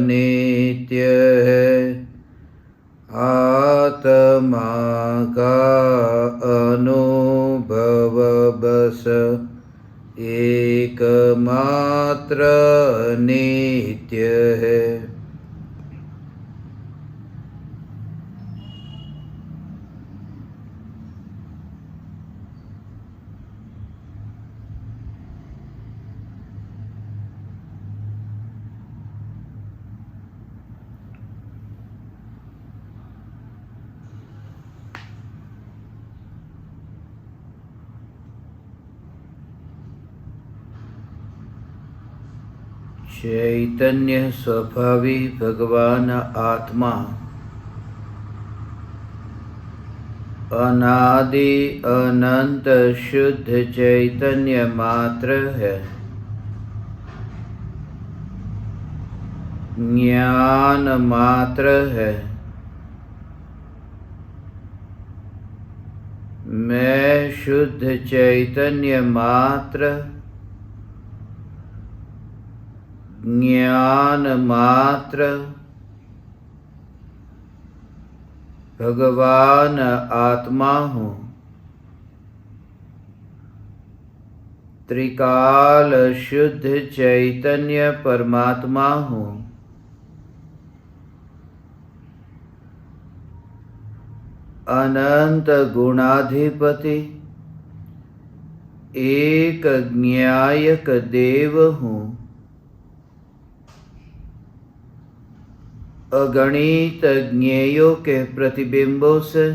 नित्य है, आत्मा का अनुभव बस एकमात्र नित्य है। चैतन्य स्वभावी भगवान आत्मा अनादि अनंत शुद्ध चैतन्य मात्र है। ज्ञान मात्र है। मैं शुद्ध चैतन्य मात्र, ज्ञान मात्र, भगवान आत्मा हूँ। त्रिकाल शुद्ध चैतन्य परमात्मा हूँ। अनंत गुणाधिपति एक ज्ञायक देव हूँ। अगणित ज्ञेयों के प्रतिबिंबों से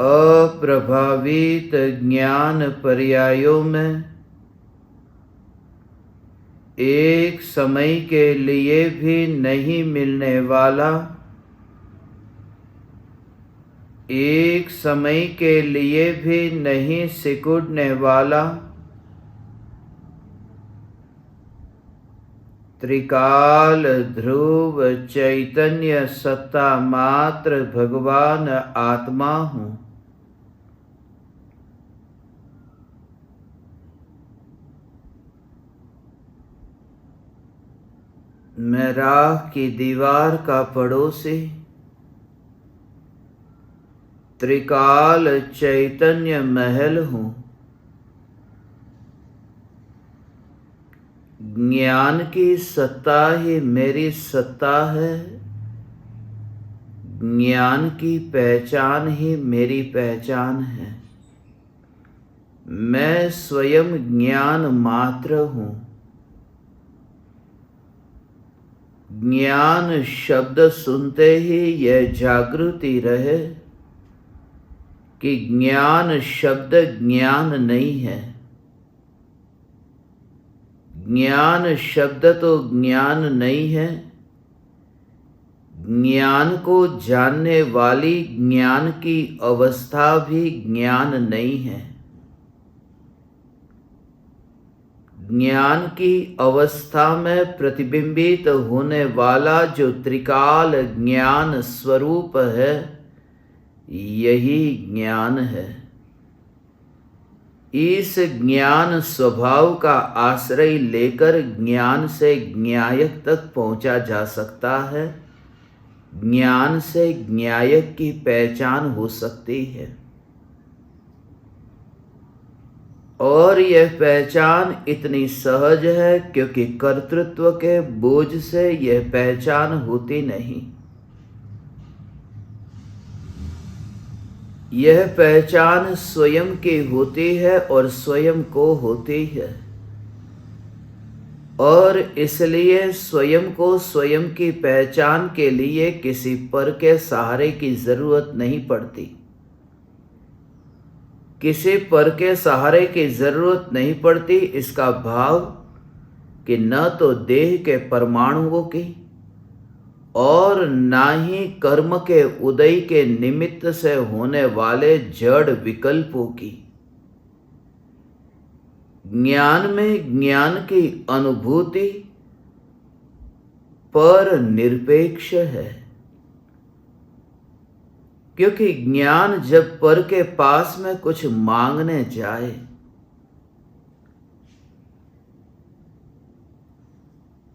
अप्रभावित ज्ञान पर्यायों में एक समय के लिए भी नहीं मिलने वाला, एक समय के लिए भी नहीं सिकुड़ने वाला त्रिकाल ध्रुव चैतन्य सत्ता मात्र भगवान आत्मा हूँ। मैं राह की दीवार का पड़ोसी, त्रिकाल चैतन्य महल हूँ। ज्ञान की सत्ता ही मेरी सत्ता है। ज्ञान की पहचान ही मेरी पहचान है। मैं स्वयं ज्ञान मात्र हूँ। ज्ञान शब्द सुनते ही यह जागृति रहे कि ज्ञान शब्द ज्ञान नहीं है। ज्ञान शब्द तो ज्ञान नहीं है। ज्ञान को जानने वाली ज्ञान की अवस्था भी ज्ञान नहीं है। ज्ञान की अवस्था में प्रतिबिंबित होने वाला जो त्रिकाल ज्ञान स्वरूप है, यही ज्ञान है। इस ज्ञान स्वभाव का आश्रय लेकर ज्ञान से ज्ञायक तक पहुंचा जा सकता है। ज्ञान से ज्ञायक की पहचान हो सकती है। और यह पहचान इतनी सहज है क्योंकि कर्तृत्व के बोझ से यह पहचान होती नहीं। यह पहचान स्वयं की होती है और स्वयं को होती है, और इसलिए स्वयं को स्वयं की पहचान के लिए किसी पर के सहारे की जरूरत नहीं पड़ती। किसी पर के सहारे की जरूरत नहीं पड़ती इसका भाव कि न तो देह के परमाणुओं की और ना ही कर्म के उदय के निमित्त से होने वाले जड़ विकल्पों की। ज्ञान में ज्ञान की अनुभूति पर निरपेक्ष है, क्योंकि ज्ञान जब पर के पास में कुछ मांगने जाए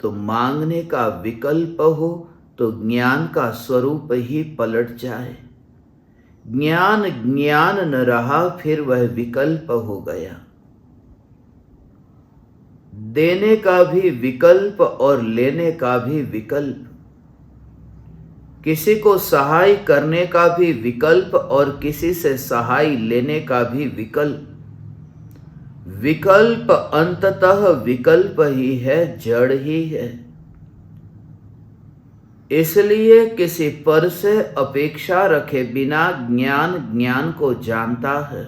तो मांगने का विकल्प हो तो ज्ञान का स्वरूप ही पलट जाए। ज्ञान ज्ञान न रहा, फिर वह विकल्प हो गया। देने का भी विकल्प और लेने का भी विकल्प, किसी को सहाय करने का भी विकल्प और किसी से सहाय लेने का भी विकल्प। विकल्प अंततः विकल्प ही है, जड़ ही है। इसलिए किसी पर से अपेक्षा रखे बिना ज्ञान ज्ञान को जानता है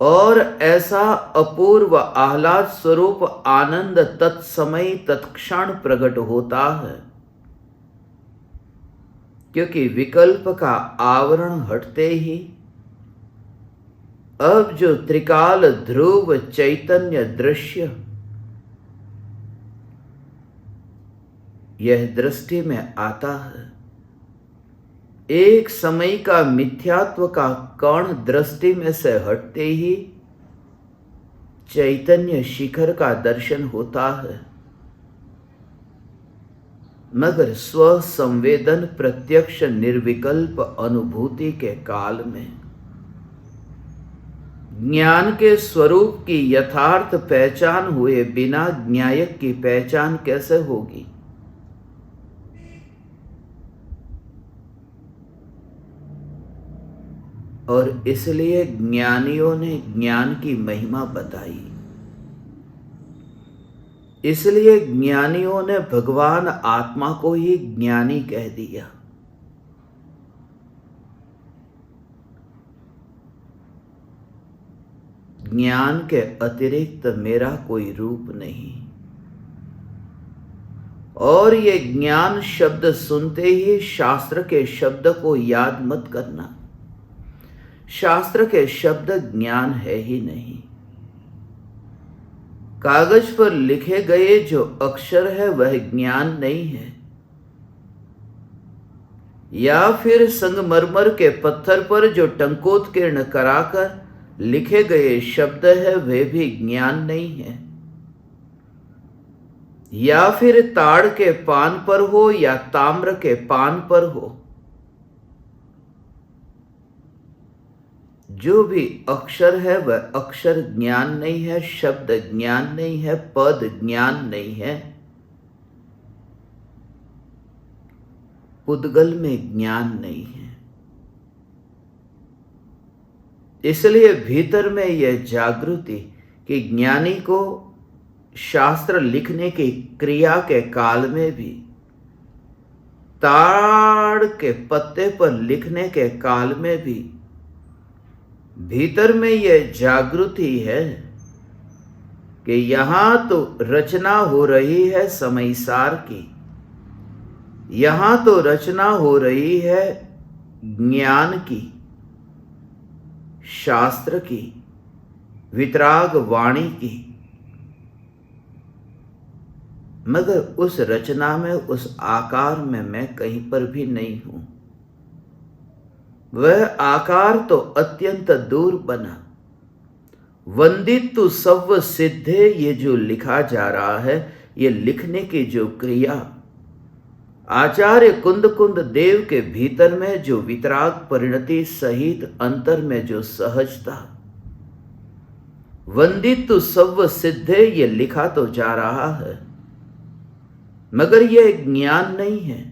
और ऐसा अपूर्व आह्लाद स्वरूप आनंद तत्समय तत्क्षण प्रकट होता है, क्योंकि विकल्प का आवरण हटते ही अब जो त्रिकाल ध्रुव चैतन्य दृश्य यह दृष्टि में आता है। एक समय का मिथ्यात्व का कण दृष्टि में से हटते ही चैतन्य शिखर का दर्शन होता है। मगर स्व संवेदन प्रत्यक्ष निर्विकल्प अनुभूति के काल में ज्ञान के स्वरूप की यथार्थ पहचान हुए बिना ज्ञायक की पहचान कैसे होगी? और इसलिए ज्ञानियों ने ज्ञान की महिमा बताई। इसलिए ज्ञानियों ने भगवान आत्मा को ही ज्ञानी कह दिया। ज्ञान के अतिरिक्त मेरा कोई रूप नहीं। और ये ज्ञान शब्द सुनते ही शास्त्र के शब्द को याद मत करना। शास्त्र के शब्द ज्ञान है ही नहीं। कागज पर लिखे गए जो अक्षर है वह ज्ञान नहीं है, या फिर संगमरमर के पत्थर पर जो टंकोत्कीर्ण कराकर लिखे गए शब्द है वे भी ज्ञान नहीं है, या फिर ताड़ के पान पर हो या ताम्र के पान पर हो, जो भी अक्षर है वह अक्षर ज्ञान नहीं है, शब्द ज्ञान नहीं है, पद ज्ञान नहीं है। उद्गल में ज्ञान नहीं है। इसलिए भीतर में यह जागृति कि ज्ञानी को शास्त्र लिखने की क्रिया के काल में भी, ताड़ के पत्ते पर लिखने के काल में भी भीतर में यह जागृति है कि यहां तो रचना हो रही है समयसार की, यहां तो रचना हो रही है ज्ञान की, शास्त्र की, वितराग वाणी की। मगर उस रचना में, उस आकार में मैं कहीं पर भी नहीं हूं। वह आकार तो अत्यंत दूर बना। वंदितु सव्व सिद्धे, ये जो लिखा जा रहा है, ये लिखने की जो क्रिया, आचार्य कुंद कुंद देव के भीतर में जो वितराग परिणति सहित अंतर में जो सहजता, वंदितु सव्व सिद्धे, ये लिखा तो जा रहा है मगर यह ज्ञान नहीं है।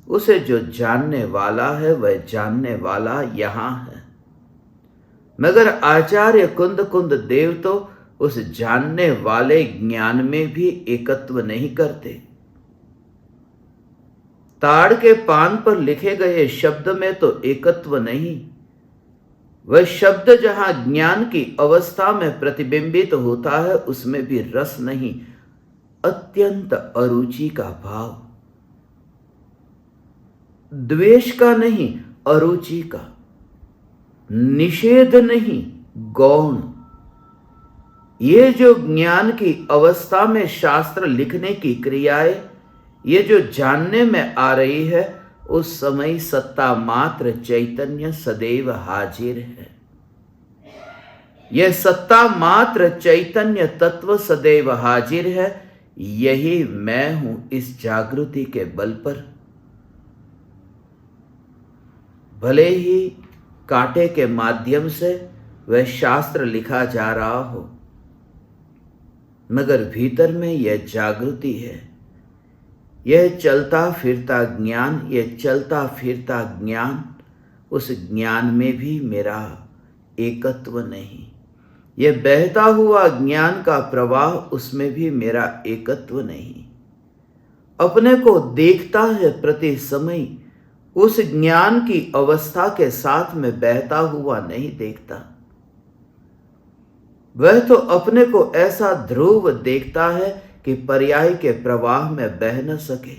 उसे जो जानने वाला है वह जानने वाला यहां है, मगर आचार्य कुंद कुंद देव तो उस जानने वाले ज्ञान में भी एकत्व नहीं करते। ताड़ के पान पर लिखे गए शब्द में तो एकत्व नहीं। वह शब्द जहां ज्ञान की अवस्था में प्रतिबिंबित होता है उसमें भी रस नहीं, अत्यंत अरुचि का भाव, द्वेष का नहीं अरुचि का, निषेध नहीं गौण। ये जो ज्ञान की अवस्था में शास्त्र लिखने की क्रियाएं, ये जो जानने में आ रही है, उस समय सत्ता मात्र चैतन्य सदैव हाजिर है। यह सत्ता मात्र चैतन्य तत्व सदैव हाजिर है, यही मैं हूं इस जागृति के बल पर। भले ही कांटे के माध्यम से वह शास्त्र लिखा जा रहा हो, मगर भीतर में यह जागृति है, यह चलता फिरता ज्ञान, यह चलता फिरता ज्ञान, उस ज्ञान में भी मेरा एकत्व नहीं। यह बहता हुआ ज्ञान का प्रवाह, उसमें भी मेरा एकत्व नहीं। अपने को देखता है प्रति समय, उस ज्ञान की अवस्था के साथ में बहता हुआ नहीं देखता। वह तो अपने को ऐसा ध्रुव देखता है कि पर्याय के प्रवाह में बह न सके,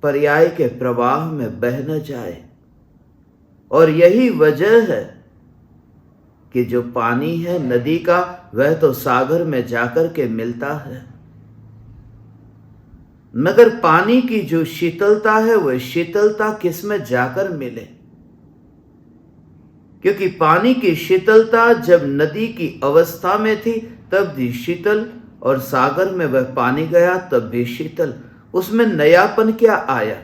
पर्याय के प्रवाह में बह न जाए। और यही वजह है कि जो पानी है नदी का, वह तो सागर में जाकर के मिलता है, मगर पानी की जो शीतलता है, वह शीतलता किस में जाकर मिले? क्योंकि पानी की शीतलता जब नदी की अवस्था में थी तब भी शीतल, और सागर में वह पानी गया तब भी शीतल। उसमें नयापन क्या आया?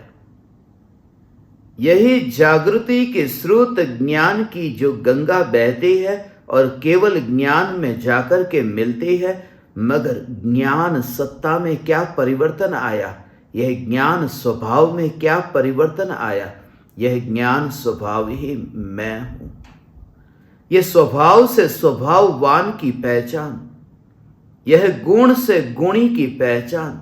यही जागृति के स्रोत ज्ञान की जो गंगा बहती है और केवल ज्ञान में जाकर के मिलती है, मगर ज्ञान सत्ता में क्या परिवर्तन आया? यह ज्ञान स्वभाव में क्या परिवर्तन आया? यह ज्ञान स्वभाव ही मैं हूं। यह स्वभाव से स्वभाववान की पहचान, यह गुण से गुणी की पहचान,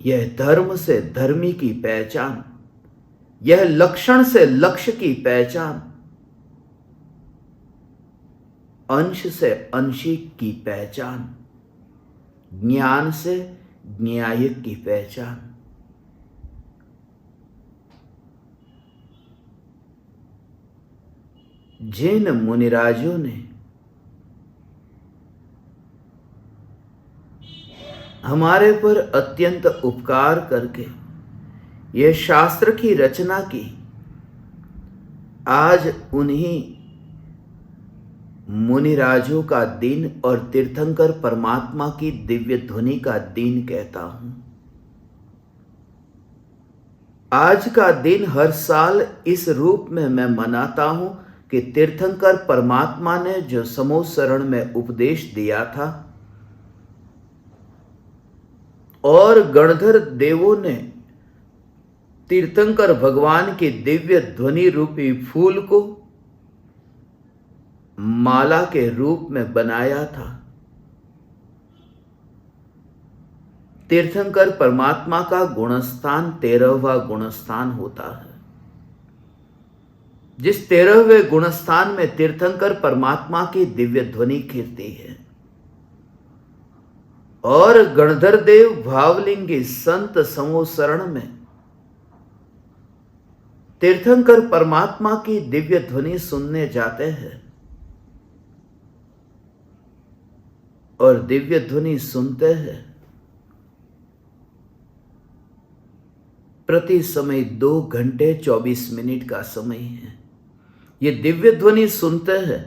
यह धर्म से धर्मी की पहचान, यह लक्षण से लक्ष्य की पहचान, अंश से अंशी की पहचान, ज्ञान से न्यायिक की पहचान। जिन मुनिराजों ने हमारे पर अत्यंत उपकार करके यह शास्त्र की रचना की, आज उन्हीं मुनिराजों का दिन और तीर्थंकर परमात्मा की दिव्य ध्वनि का दिन कहता हूं। आज का दिन हर साल इस रूप में मैं मनाता हूं कि तीर्थंकर परमात्मा ने जो समोसरण में उपदेश दिया था और गणधर देवों ने तीर्थंकर भगवान की दिव्य ध्वनि रूपी फूल को माला के रूप में बनाया था। तीर्थंकर परमात्मा का गुणस्थान 13वां गुणस्थान होता है। जिस 13वें गुणस्थान में तीर्थंकर परमात्मा की दिव्य ध्वनि खिलती है और गणधर देव भावलिंगी संत समोसरण में तीर्थंकर परमात्मा की दिव्य ध्वनि सुनने जाते हैं और दिव्य ध्वनि सुनते हैं। प्रति समय 2 घंटे 24 मिनट का समय है। ये दिव्य ध्वनि सुनते हैं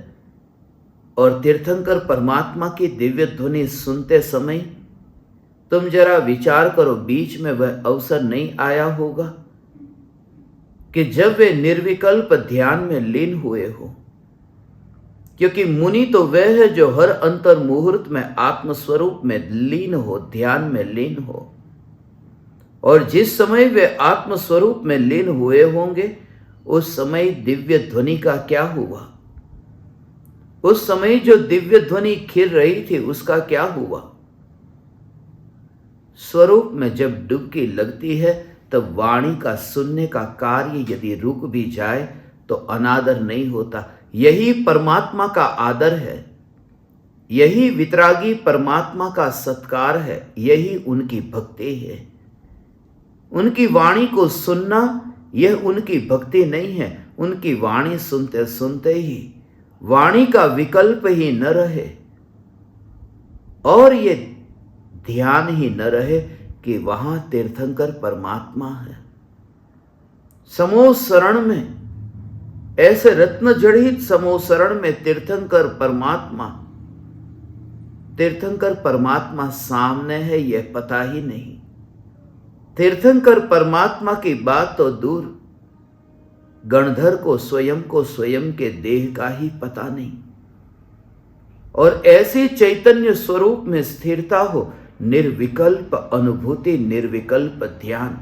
और तीर्थंकर परमात्मा की दिव्य ध्वनि सुनते समय तुम जरा विचार करो, बीच में वह अवसर नहीं आया होगा कि जब वे निर्विकल्प ध्यान में लीन हुए हो। क्योंकि मुनि तो वह है जो हर अंतर मुहूर्त में आत्मस्वरूप में लीन हो, ध्यान में लीन हो। और जिस समय वे आत्मस्वरूप में लीन हुए होंगे, उस समय दिव्य ध्वनि का क्या हुआ? उस समय जो दिव्य ध्वनि खिल रही थी, उसका क्या हुआ? स्वरूप में जब डुबकी लगती है, तब वाणी का सुनने का कार्य यदि रुक भी जाए तो अनादर नहीं होता। यही परमात्मा का आदर है, यही वितरागी परमात्मा का सत्कार है, यही उनकी भक्ति है। उनकी वाणी को सुनना यह उनकी भक्ति नहीं है। उनकी वाणी सुनते सुनते ही वाणी का विकल्प ही न रहे और ये ध्यान ही न रहे कि वहां तीर्थंकर परमात्मा है। समोसरण में ऐसे रत्न जड़ित समोसरण में तीर्थंकर परमात्मा सामने है यह पता ही नहीं। तीर्थंकर परमात्मा की बात तो दूर, गणधर को स्वयं के देह का ही पता नहीं। और ऐसी चैतन्य स्वरूप में स्थिरता हो, निर्विकल्प अनुभूति, निर्विकल्प ध्यान।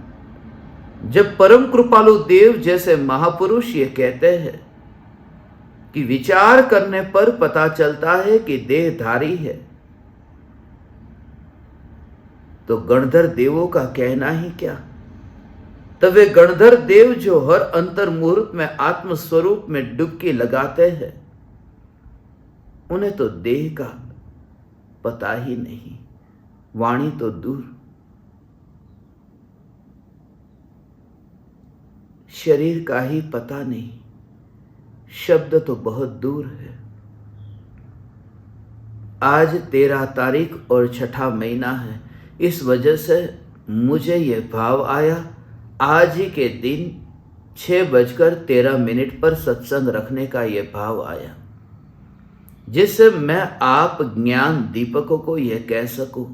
जब परम कृपालु देव जैसे महापुरुष ये कहते हैं कि विचार करने पर पता चलता है कि देहधारी है, तो गणधर देवों का कहना ही क्या। तब वे गणधर देव जो हर अंतर मुहूर्त में आत्म स्वरूप में डुबकी लगाते हैं, उन्हें तो देह का पता ही नहीं, वाणी तो दूर। शरीर का ही पता नहीं, शब्द तो बहुत दूर है। आज 13 तारीख और 6ठा महीना है, इस वजह से मुझे यह भाव आया, आज ही के दिन 6:13 पर सत्संग रखने का यह भाव आया, जिससे मैं आप ज्ञान दीपकों को यह कह सकूं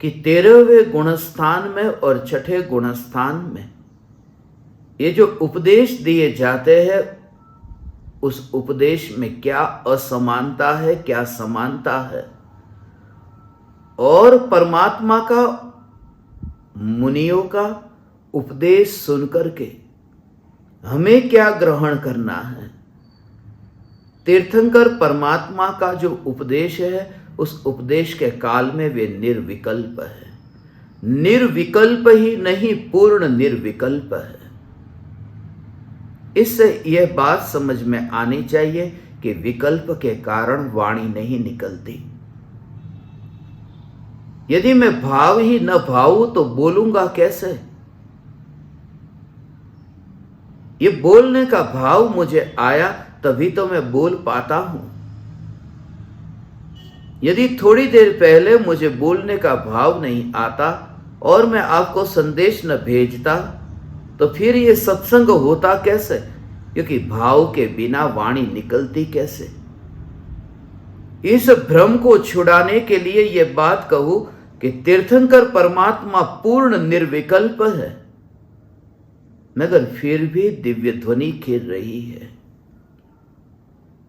कि 13वें गुणस्थान में और 6ठे गुणस्थान में ये जो उपदेश दिए जाते हैं, उस उपदेश में क्या असमानता है, क्या समानता है, और परमात्मा का, मुनियों का उपदेश सुनकर के हमें क्या ग्रहण करना है। तीर्थंकर परमात्मा का जो उपदेश है, उस उपदेश के काल में वे निर्विकल्प है। निर्विकल्प ही नहीं, पूर्ण निर्विकल्प है। इससे यह बात समझ में आनी चाहिए कि विकल्प के कारण वाणी नहीं निकलती। यदि मैं भाव ही न भाऊं तो बोलूंगा कैसे। ये बोलने का भाव मुझे आया तभी तो मैं बोल पाता हूं। यदि थोड़ी देर पहले मुझे बोलने का भाव नहीं आता और मैं आपको संदेश न भेजता, तो फिर ये सत्संग होता कैसे, क्योंकि भाव के बिना वाणी निकलती कैसे। इस भ्रम को छुड़ाने के लिए यह बात कहूं कि तीर्थंकर परमात्मा पूर्ण निर्विकल्प है, मगर फिर भी दिव्य ध्वनि खिल रही है।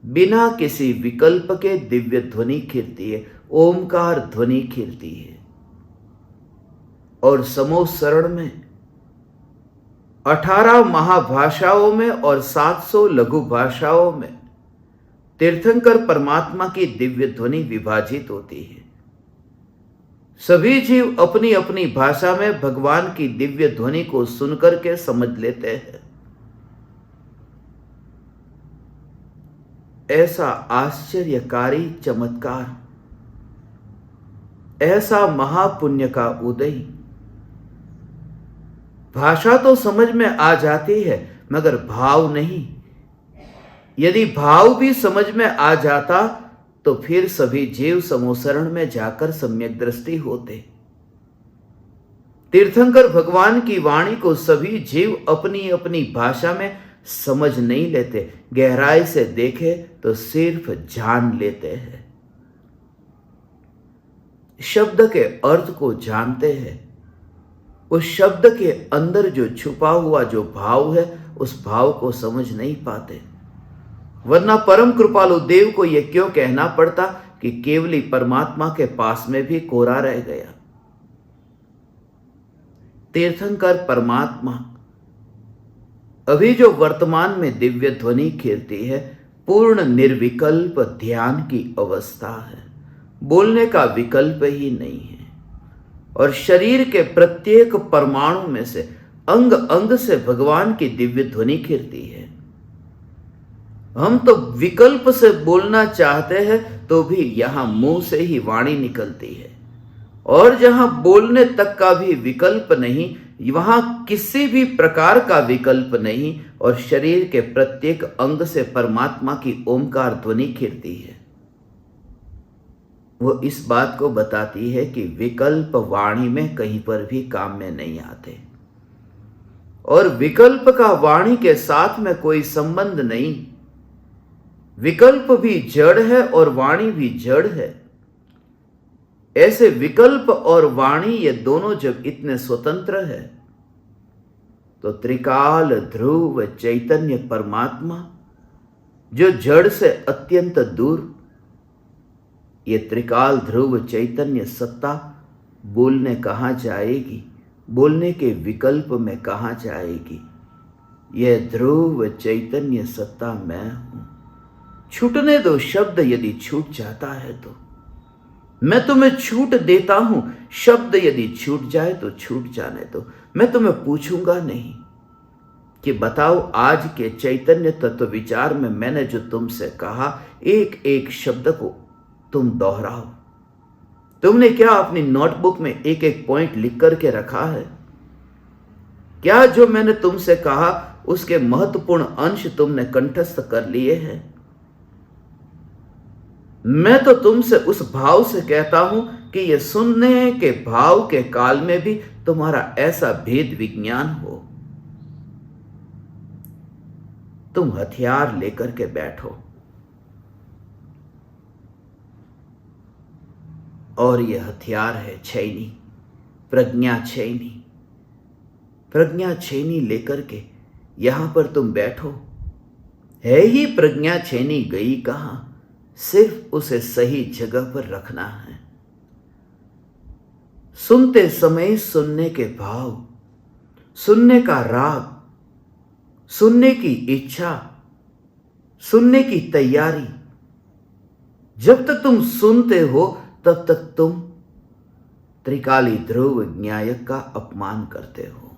बिना किसी विकल्प के दिव्य ध्वनि खिलती है, ओमकार ध्वनि खिलती है। और समोसरण में 18 महाभाषाओं में और 700 लघु भाषाओं में तीर्थंकर परमात्मा की दिव्य ध्वनि विभाजित होती है। सभी जीव अपनी अपनी भाषा में भगवान की दिव्य ध्वनि को सुनकर के समझ लेते हैं। ऐसा आश्चर्यकारी चमत्कार, ऐसा महापुण्य का उदय। भाषा तो समझ में आ जाती है, मगर भाव नहीं। यदि भाव भी समझ में आ जाता तो फिर सभी जीव समोसरण में जाकर सम्यक दृष्टि होते। तीर्थंकर भगवान की वाणी को सभी जीव अपनी अपनी भाषा में समझ नहीं लेते, गहराई से देखे तो सिर्फ जान लेते हैं। शब्द के अर्थ को जानते हैं, उस शब्द के अंदर जो छुपा हुआ जो भाव है, उस भाव को समझ नहीं पाते। वरना परम कृपालु देव को यह क्यों कहना पड़ता कि केवली परमात्मा के पास में भी कोरा रह गया। तीर्थंकर परमात्मा अभी जो वर्तमान में दिव्य ध्वनि खिलती है, पूर्ण निर्विकल्प ध्यान की अवस्था है। बोलने का विकल्प ही नहीं है। और शरीर के प्रत्येक परमाणु में से, अंग अंग से भगवान की दिव्य ध्वनि खिलती है। हम तो विकल्प से बोलना चाहते हैं तो भी यहां मुंह से ही वाणी निकलती है, और जहां बोलने तक का भी विकल्प नहीं, वहां किसी भी प्रकार का विकल्प नहीं, और शरीर के प्रत्येक अंग से परमात्मा की ओमकार ध्वनि खिलती है। वो इस बात को बताती है कि विकल्प वाणी में कहीं पर भी काम में नहीं आते। और विकल्प का वाणी के साथ में कोई संबंध नहीं। विकल्प भी जड़ है और वाणी भी जड़ है। ऐसे विकल्प और वाणी ये दोनों जब इतने स्वतंत्र है तो त्रिकाल ध्रुव चैतन्य परमात्मा जो जड़ से अत्यंत दूर, ये त्रिकाल ध्रुव चैतन्य सत्ता बोलने कहाँ जाएगी, बोलने के विकल्प में कहाँ जाएगी। यह ध्रुव चैतन्य सत्ता मैं हूं। छूटने दो शब्द, यदि छूट जाता है तो मैं तुम्हें छूट देता हूं। शब्द यदि छूट जाए तो छूट जाने दो। मैं तुम्हें पूछूंगा नहीं कि बताओ आज के चैतन्य तत्व विचार में मैंने जो तुमसे कहा, एक एक शब्द को तुम दोहराओ। तुमने क्या अपनी नोटबुक में एक एक पॉइंट लिख करके रखा है? क्या जो मैंने तुमसे कहा उसके महत्वपूर्ण अंश तुमने कंठस्थ कर लिए हैं? मैं तो तुमसे उस भाव से कहता हूं कि यह सुनने के भाव के काल में भी तुम्हारा ऐसा भेद विज्ञान हो। तुम हथियार लेकर के बैठो और यह हथियार है छैनी, प्रज्ञा छैनी। प्रज्ञा छैनी लेकर के यहां पर तुम बैठो। है ही प्रज्ञा छैनी गई कहां? सिर्फ उसे सही जगह पर रखना है। सुनते समय सुनने के भाव, सुनने का राग, सुनने की इच्छा, सुनने की तैयारी। जब तक तुम सुनते हो तब तक तुम त्रिकाली ध्रुव न्यायक का अपमान करते हो।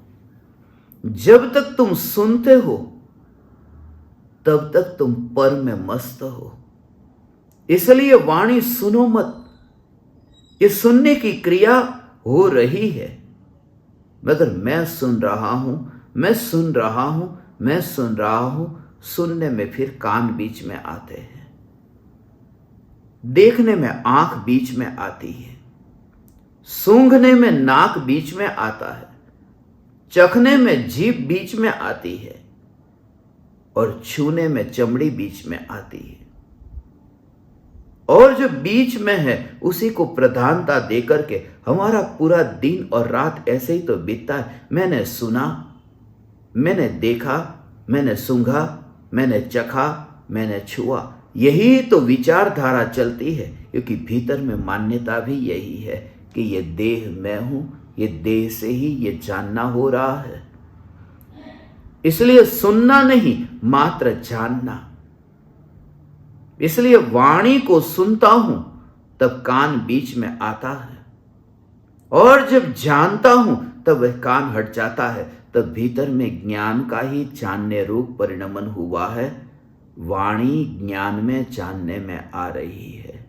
जब तक तुम सुनते हो तब तक तुम पर में मस्त हो। इसलिए वाणी सुनो मत। ये सुनने की क्रिया हो रही है, मगर मैं सुन रहा हूं, मैं सुन रहा हूं, मैं सुन रहा हूं। सुनने में फिर कान बीच में आते हैं, देखने में आंख बीच में आती है, सूंघने में नाक बीच में आता है, चखने में जीभ बीच में आती है और छूने में चमड़ी बीच में आती है। और जो बीच में है उसी को प्रधानता देकर के हमारा पूरा दिन और रात ऐसे ही तो बीतता है। मैंने सुना, मैंने देखा, मैंने सूंघा, मैंने चखा, मैंने छुआ। यही तो विचारधारा चलती है, क्योंकि भीतर में मान्यता भी यही है कि ये देह मैं हूं, ये देह से ही ये जानना हो रहा है। इसलिए सुनना नहीं, मात्र जानना। इसलिए वाणी को सुनता हूं तब कान बीच में आता है, और जब जानता हूं तब वह कान हट जाता है। तब भीतर में ज्ञान का ही जानने रूप परिणमन हुआ है। वाणी ज्ञान में जानने में आ रही है।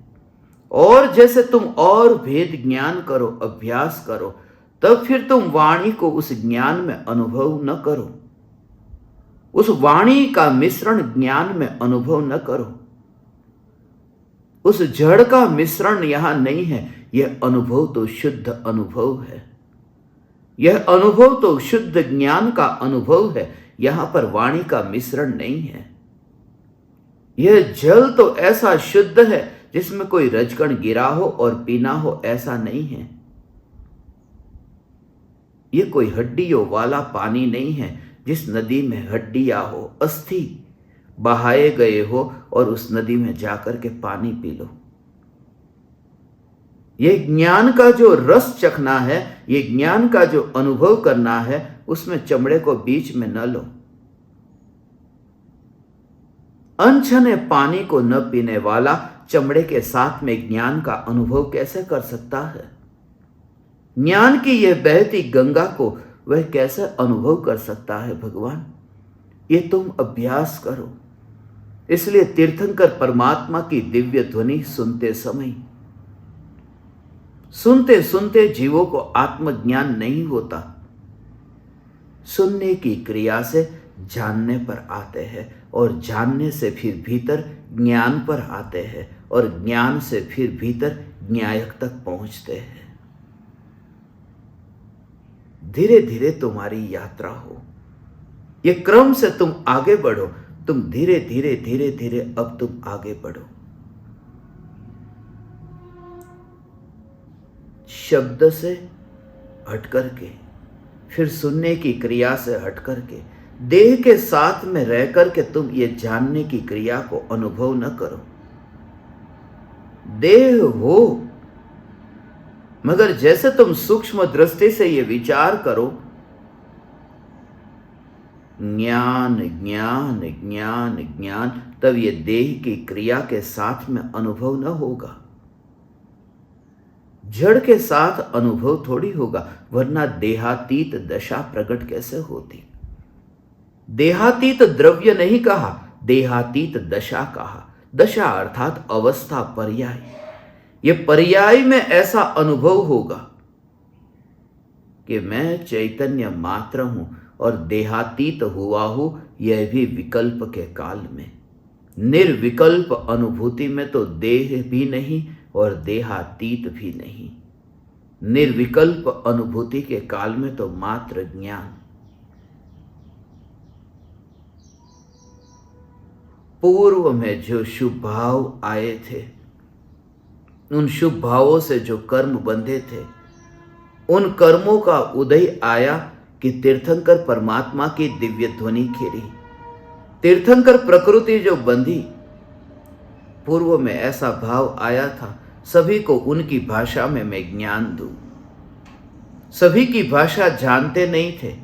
और जैसे तुम और भेद ज्ञान करो, अभ्यास करो, तब फिर तुम वाणी को उस ज्ञान में अनुभव न करो, उस वाणी का मिश्रण ज्ञान में अनुभव न करो। उस जड़ का मिश्रण यहां नहीं है। यह अनुभव तो शुद्ध अनुभव है। यह अनुभव तो शुद्ध ज्ञान का अनुभव है। यहां पर वाणी का मिश्रण नहीं है। यह जल तो ऐसा शुद्ध है जिसमें कोई रजकण गिरा हो और पीना हो, ऐसा नहीं है। यह कोई हड्डियों वाला पानी नहीं है जिस नदी में हड्डियां हो, अस्थि बहाए गए हो और उस नदी में जाकर के पानी पी लो। यह ज्ञान का जो रस चखना है, यह ज्ञान का जो अनुभव करना है, उसमें चमड़े को बीच में न लो। अनछने पानी को न पीने वाला चमड़े के साथ में ज्ञान का अनुभव कैसे कर सकता है? ज्ञान की यह बहती गंगा को वह कैसे अनुभव कर सकता है? भगवान, ये तुम अभ्यास करो। इसलिए तीर्थंकर परमात्मा की दिव्य ध्वनि सुनते समय, सुनते सुनते जीवों को आत्मज्ञान नहीं होता। सुनने की क्रिया से जानने पर आते हैं, और जानने से फिर भीतर ज्ञान पर आते हैं, और ज्ञान से फिर भीतर न्यायक तक पहुंचते हैं। धीरे धीरे तुम्हारी यात्रा हो, ये क्रम से तुम आगे बढ़ो, तुम धीरे धीरे धीरे धीरे अब तुम आगे बढ़ो। शब्द से हट करके, फिर सुनने की क्रिया से हट करके, देह के साथ में रह करके तुम ये जानने की क्रिया को अनुभव न करो। देह हो, मगर जैसे तुम सूक्ष्म दृष्टि से ये विचार करो, ज्ञान ज्ञान ज्ञान ज्ञान, तब ये देह की क्रिया के साथ में अनुभव न होगा, जड़ के साथ अनुभव थोड़ी होगा, वरना देहातीत दशा प्रकट कैसे होती। देहातीत द्रव्य नहीं कहा, देहातीत दशा कहा। दशा अर्थात अवस्था, पर्याय। ये पर्याय में ऐसा अनुभव होगा कि मैं चैतन्य मात्र हूं और देहातीत हुआ हूं, यह भी विकल्प के काल में। निर्विकल्प अनुभूति में तो देह भी नहीं और देहातीत भी नहीं। निर्विकल्प अनुभूति के काल में तो मात्र ज्ञान। पूर्व में जो शुभ भाव आए थे, उन शुभ भावों से जो कर्म बंधे थे, उन कर्मों का उदय आया कि तीर्थंकर परमात्मा की दिव्य ध्वनि खेली। तीर्थंकर प्रकृति जो बंधी, पूर्व में ऐसा भाव आया था, सभी को उनकी भाषा में मैं ज्ञान दूं। सभी की भाषा जानते नहीं थे,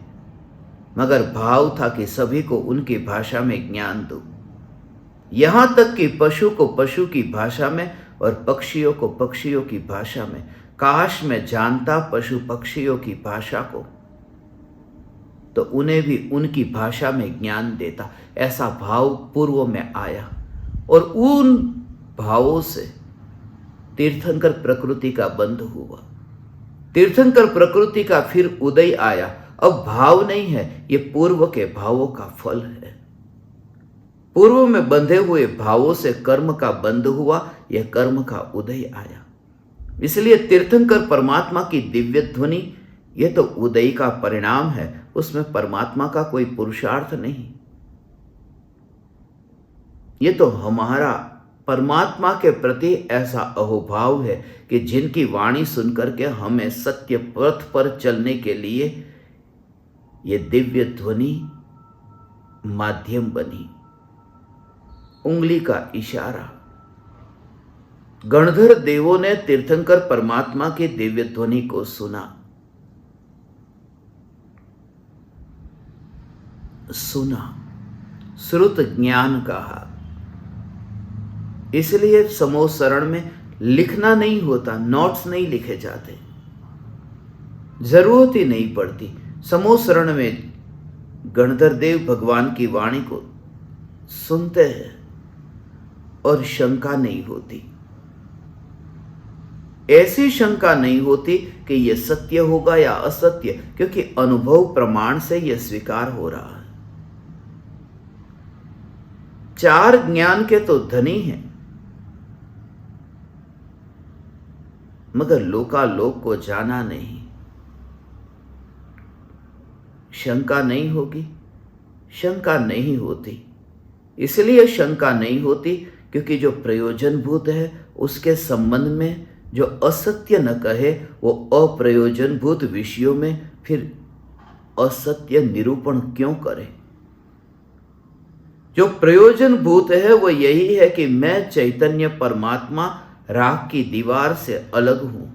मगर भाव था कि सभी को उनकी भाषा में ज्ञान दूं। यहां तक कि पशु को पशु की भाषा में और पक्षियों को पक्षियों की भाषा में। काश मैं जानता पशु पक्षियों की भाषा को, तो उन्हें भी उनकी भाषा में ज्ञान देता। ऐसा भाव पूर्व में आया और उन भावों से तीर्थंकर प्रकृति का बंध हुआ। तीर्थंकर प्रकृति का फिर उदय आया। अब भाव नहीं है, ये पूर्व के भावों का फल है। पूर्व में बंधे हुए भावों से कर्म का बंध हुआ, यह कर्म का उदय आया। इसलिए तीर्थंकर परमात्मा की दिव्य ध्वनि, यह तो उदय का परिणाम है, उसमें परमात्मा का कोई पुरुषार्थ नहीं। ये तो हमारा परमात्मा के प्रति ऐसा अहोभाव है कि जिनकी वाणी सुनकर के हमें सत्य पथ पर चलने के लिए ये दिव्य ध्वनि माध्यम बनी। उंगली का इशारा। गणधर देवों ने तीर्थंकर परमात्मा की दिव्य ध्वनि को सुना। श्रुत ज्ञान कहा। इसलिए समूह शरण में लिखना नहीं होता, नोट्स नहीं लिखे जाते, जरूरत ही नहीं पड़ती। समूह शरण में गणधर देव भगवान की वाणी को सुनते हैं और शंका नहीं होती। ऐसी शंका नहीं होती कि यह सत्य होगा या असत्य, क्योंकि अनुभव प्रमाण से यह स्वीकार हो रहा है। चार ज्ञान के तो धनी हैं, मगर लोकालोक को जाना नहीं। शंका नहीं होगी, शंका नहीं होती। इसलिए शंका नहीं होती क्योंकि जो प्रयोजनभूत है उसके संबंध में जो असत्य न कहे, वो अप्रयोजनभूत विषयों में फिर असत्य निरूपण क्यों करे। जो प्रयोजनभूत है वो यही है कि मैं चैतन्य परमात्मा राख की दीवार से अलग हूं।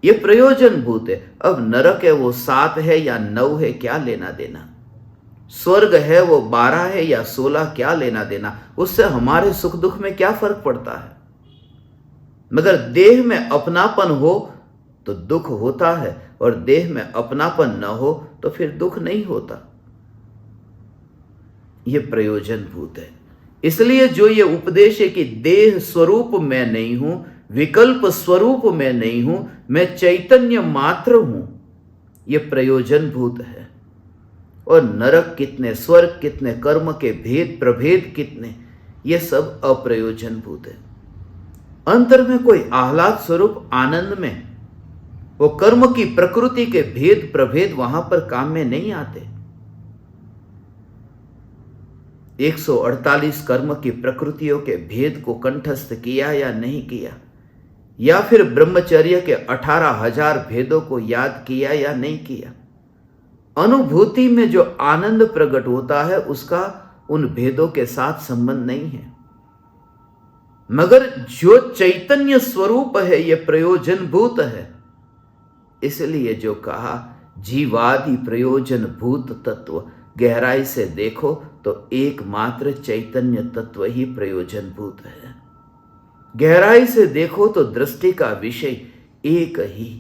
ये प्रयोजनभूत है। अब नरक है वो 7 है या 9 है, क्या लेना देना। स्वर्ग है वो 12 है या 16, क्या लेना देना। उससे हमारे सुख दुख में क्या फर्क पड़ता है। मगर देह में अपनापन हो तो दुख होता है, और देह में अपनापन न हो तो फिर दुख नहीं होता। यह प्रयोजनभूत है। इसलिए जो ये उपदेश है कि देह स्वरूप मैं नहीं हूं, विकल्प स्वरूप मैं नहीं हूं, मैं चैतन्य मात्र हूं, यह प्रयोजनभूत है। और नरक कितने, स्वर्ग कितने, कर्म के भेद प्रभेद कितने, ये सब अप्रयोजनभूत है। अंतर में कोई आह्लाद स्वरूप आनंद में वो कर्म की प्रकृति के भेद प्रभेद वहां पर काम में नहीं आते। 148 कर्म की प्रकृतियों के भेद को कंठस्थ किया या नहीं किया, या फिर ब्रह्मचर्य के 18,000 भेदों को याद किया या नहीं किया। अनुभूति में जो आनंद प्रकट होता है उसका उन भेदों के साथ संबंध नहीं है, मगर जो चैतन्य स्वरूप है यह प्रयोजनभूत है। इसलिए जो कहा जीवादि प्रयोजन भूत तत्व, गहराई से देखो तो एकमात्र चैतन्य तत्व ही प्रयोजनभूत है। गहराई से देखो तो दृष्टि का विषय एक ही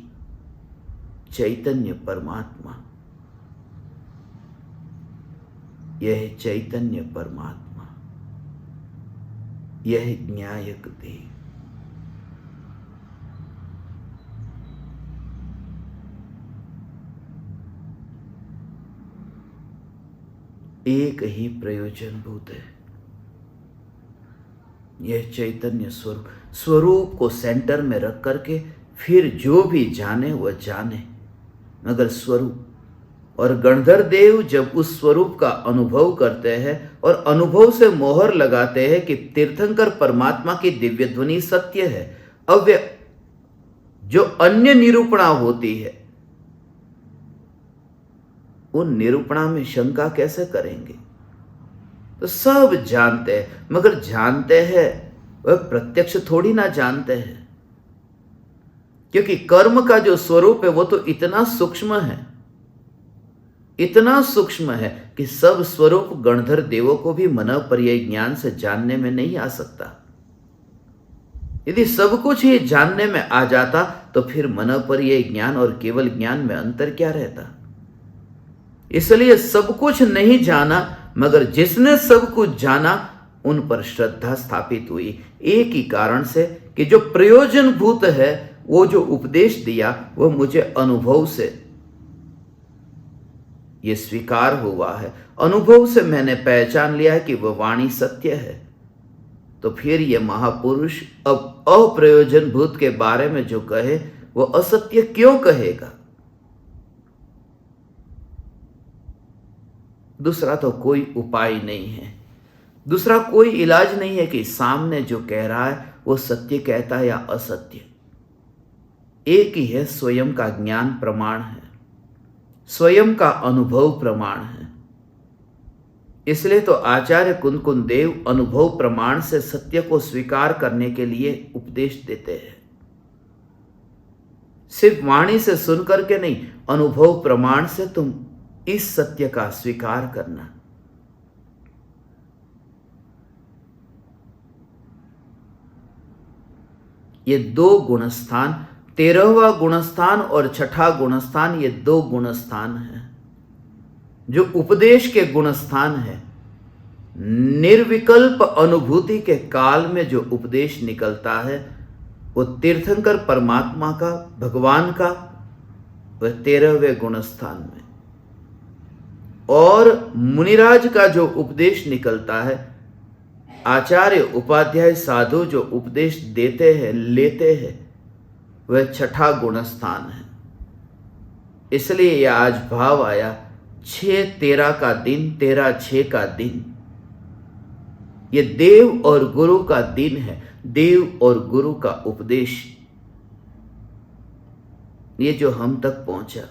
चैतन्य परमात्मा। यह चैतन्य परमात्मा, यह न्यायक देव। एक ही प्रयोजनभूत है, यह चैतन्य स्वरूप को सेंटर में रख करके फिर जो भी जाने वह जाने, मगर स्वरूप। और गणधर देव जब उस स्वरूप का अनुभव करते हैं और अनुभव से मोहर लगाते हैं कि तीर्थंकर परमात्मा की दिव्य ध्वनि सत्य है, अव्यय, जो अन्य निरूपणा होती है उन निरूपणा में शंका कैसे करेंगे? तो सब जानते हैं, मगर जानते हैं वह प्रत्यक्ष थोड़ी ना जानते हैं, क्योंकि कर्म का जो स्वरूप है वो तो इतना सूक्ष्म है, इतना सूक्ष्म है कि सब स्वरूप गणधर देवों को भी मन पर्याय ज्ञान से जानने में नहीं आ सकता। यदि सब कुछ ही जानने में आ जाता तो फिर मन पर्याय ज्ञान और केवल ज्ञान में अंतर क्या रहता? इसलिए सब कुछ नहीं जाना, मगर जिसने सब कुछ जाना उन पर श्रद्धा स्थापित हुई, एक ही कारण से कि जो प्रयोजनभूत है वो जो उपदेश दिया वह मुझे अनुभव से ये स्वीकार हुआ है, अनुभव से मैंने पहचान लिया है कि वह वाणी सत्य है। तो फिर यह महापुरुष अब अप्रयोजनभूत के बारे में जो कहे वह असत्य क्यों कहेगा? दूसरा तो कोई उपाय नहीं है, दूसरा कोई इलाज नहीं है कि सामने जो कह रहा है वो सत्य कहता है या असत्य। एक ही है, स्वयं का ज्ञान प्रमाण है, स्वयं का अनुभव प्रमाण है। इसलिए तो आचार्य कुंदकुंद देव अनुभव प्रमाण से सत्य को स्वीकार करने के लिए उपदेश देते हैं। सिर्फ वाणी से सुनकर के नहीं, अनुभव प्रमाण से तुम इस सत्य का स्वीकार करना। ये दो गुणस्थान, 13वां गुणस्थान और 6ठा गुणस्थान, ये दो गुणस्थान हैं जो उपदेश के गुणस्थान है। निर्विकल्प अनुभूति के काल में जो उपदेश निकलता है वो तीर्थंकर परमात्मा का, भगवान का, वह 13वें गुणस्थान में। और मुनिराज का जो उपदेश निकलता है, आचार्य उपाध्याय साधु जो उपदेश देते हैं, लेते हैं, वह 6ठा गुणस्थान है। इसलिए यह आज भाव आया 6-13 का दिन, 13-6 का दिन, ये देव और गुरु का दिन है, देव और गुरु का उपदेश। ये जो हम तक पहुंचा,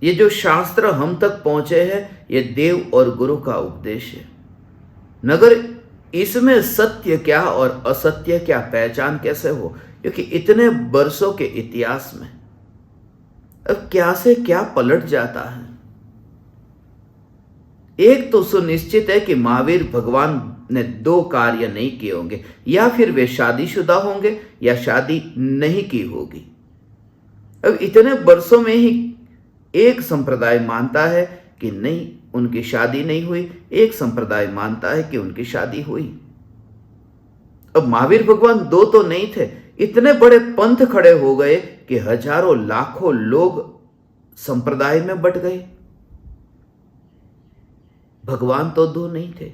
ये जो शास्त्र हम तक पहुंचे हैं, ये देव और गुरु का उपदेश है। मगर इसमें सत्य क्या और असत्य क्या पहचान कैसे हो? क्योंकि इतने वर्षों के इतिहास में अब क्या से क्या पलट जाता है। एक तो सुनिश्चित है कि महावीर भगवान ने 2 कार्य नहीं किए होंगे, या फिर वे शादीशुदा होंगे या शादी नहीं की होगी। अब इतने वर्षों में ही एक संप्रदाय मानता है कि नहीं, उनकी शादी नहीं हुई, एक संप्रदाय मानता है कि उनकी शादी हुई। अब महावीर भगवान 2 तो नहीं थे, इतने बड़े पंथ खड़े हो गए कि हजारों लाखों लोग संप्रदाय में बट गए। भगवान तो 2 नहीं थे,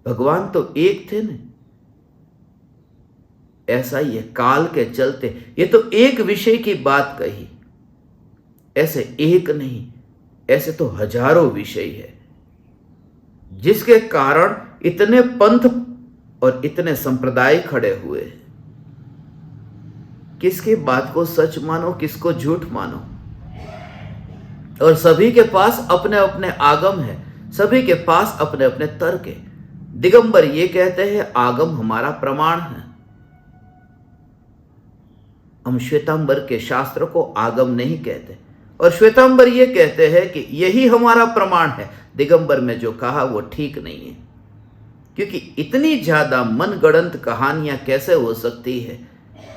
भगवान तो एक थे ना। ऐसा ही है, काल के चलते ये तो एक विषय की बात कही, ऐसे एक नहीं, ऐसे तो हजारों विषय है। जिसके कारण इतने पंथ और इतने संप्रदाय खड़े हुए हैं। किसकी बात को सच मानो, किसको झूठ मानो। और सभी के पास अपने अपने आगम है, सभी के पास अपने अपने तर्क है। दिगंबर ये कहते हैं आगम हमारा प्रमाण है। हम श्वेतांबर के शास्त्र को आगम नहीं कहते, और श्वेतांबर ये कहते हैं कि यही हमारा प्रमाण है। दिगंबर में जो कहा वो ठीक नहीं है, क्योंकि इतनी ज्यादा मनगढ़ंत कहानियां कैसे हो सकती है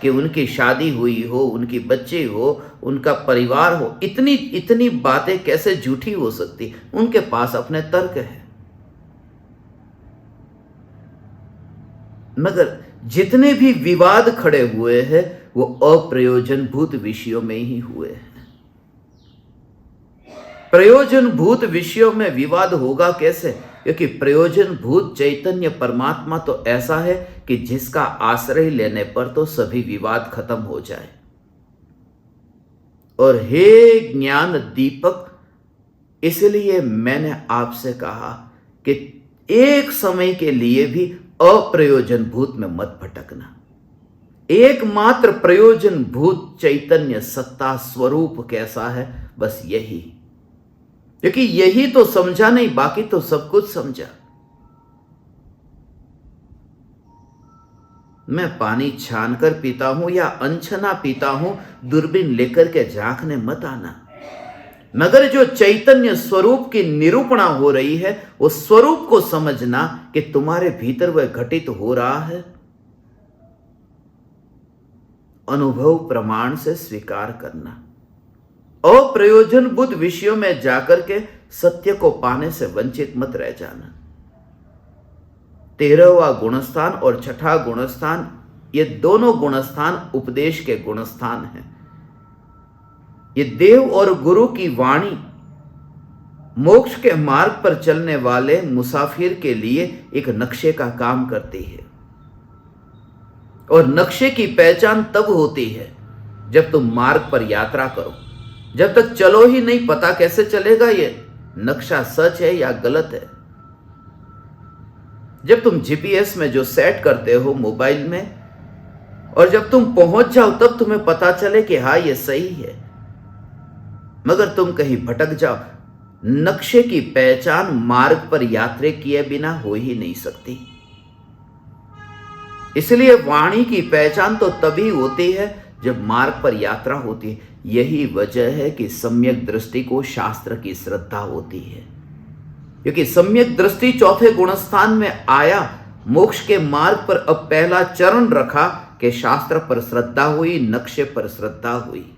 कि उनकी शादी हुई हो, उनकी बच्चे हो, उनका परिवार हो, इतनी इतनी बातें कैसे झूठी हो सकती। उनके पास अपने तर्क है। मगर जितने भी विवाद खड़े हुए हैं वो अप्रयोजनभूत विषयों में ही हुए हैं। प्रयोजनभूत विषयों में विवाद होगा कैसे? क्योंकि प्रयोजनभूत चैतन्य परमात्मा तो ऐसा है कि जिसका आश्रय लेने पर तो सभी विवाद खत्म हो जाए। और हे ज्ञान दीपक, इसलिए मैंने आपसे कहा कि एक समय के लिए भी अप्रयोजनभूत में मत भटकना। एकमात्र प्रयोजनभूत चैतन्य सत्ता स्वरूप कैसा है, बस यही। क्योंकि यही तो समझा नहीं, बाकी तो सब कुछ समझा। मैं पानी छानकर पीता हूं या अनछना पीता हूं, दूरबीन लेकर के झांकने मत आना। मगर जो चैतन्य स्वरूप की निरूपणा हो रही है, वो स्वरूप को समझना कि तुम्हारे भीतर वह घटित हो रहा है। अनुभव प्रमाण से स्वीकार करना। अप्रयोजनभूत विषयों में जाकर के सत्य को पाने से वंचित मत रह जाना। 13वां गुणस्थान और 6ठा गुणस्थान, ये दोनों गुणस्थान उपदेश के गुणस्थान हैं। ये देव और गुरु की वाणी मोक्ष के मार्ग पर चलने वाले मुसाफिर के लिए एक नक्शे का काम करती है। और नक्शे की पहचान तब होती है जब तुम मार्ग पर यात्रा करो। जब तक चलो ही नहीं, पता कैसे चलेगा ये नक्शा सच है या गलत है? जब तुम जीपीएस में जो सेट करते हो मोबाइल में, और जब तुम पहुंच जाओ तब तुम्हें पता चले कि हाँ ये सही है। मगर तुम कहीं भटक जाओ, नक्शे की पहचान मार्ग पर यात्रा किए बिना हो ही नहीं सकती। इसलिए वाणी की पहचान तो तभी होती है जब मार्ग पर यात्रा होती है। यही वजह है कि सम्यक दृष्टि को शास्त्र की श्रद्धा होती है, क्योंकि सम्यक दृष्टि 4थे गुणस्थान में आया। मोक्ष के मार्ग पर अब पहला चरण रखा कि शास्त्र पर श्रद्धा हुई, नक्शे पर श्रद्धा हुई।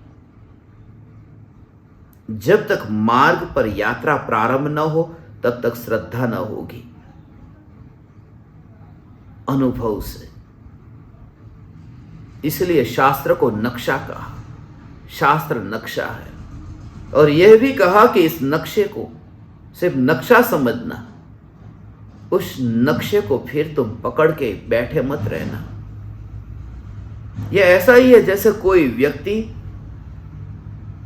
जब तक मार्ग पर यात्रा प्रारंभ न हो तब तक श्रद्धा न होगी। अनुभव से। इसलिए शास्त्र को नक्शा कहा। शास्त्र नक्शा है, और यह भी कहा कि इस नक्शे को सिर्फ नक्शा समझना, उस नक्शे को फिर तुम पकड़ के बैठे मत रहना। यह ऐसा ही है जैसे कोई व्यक्ति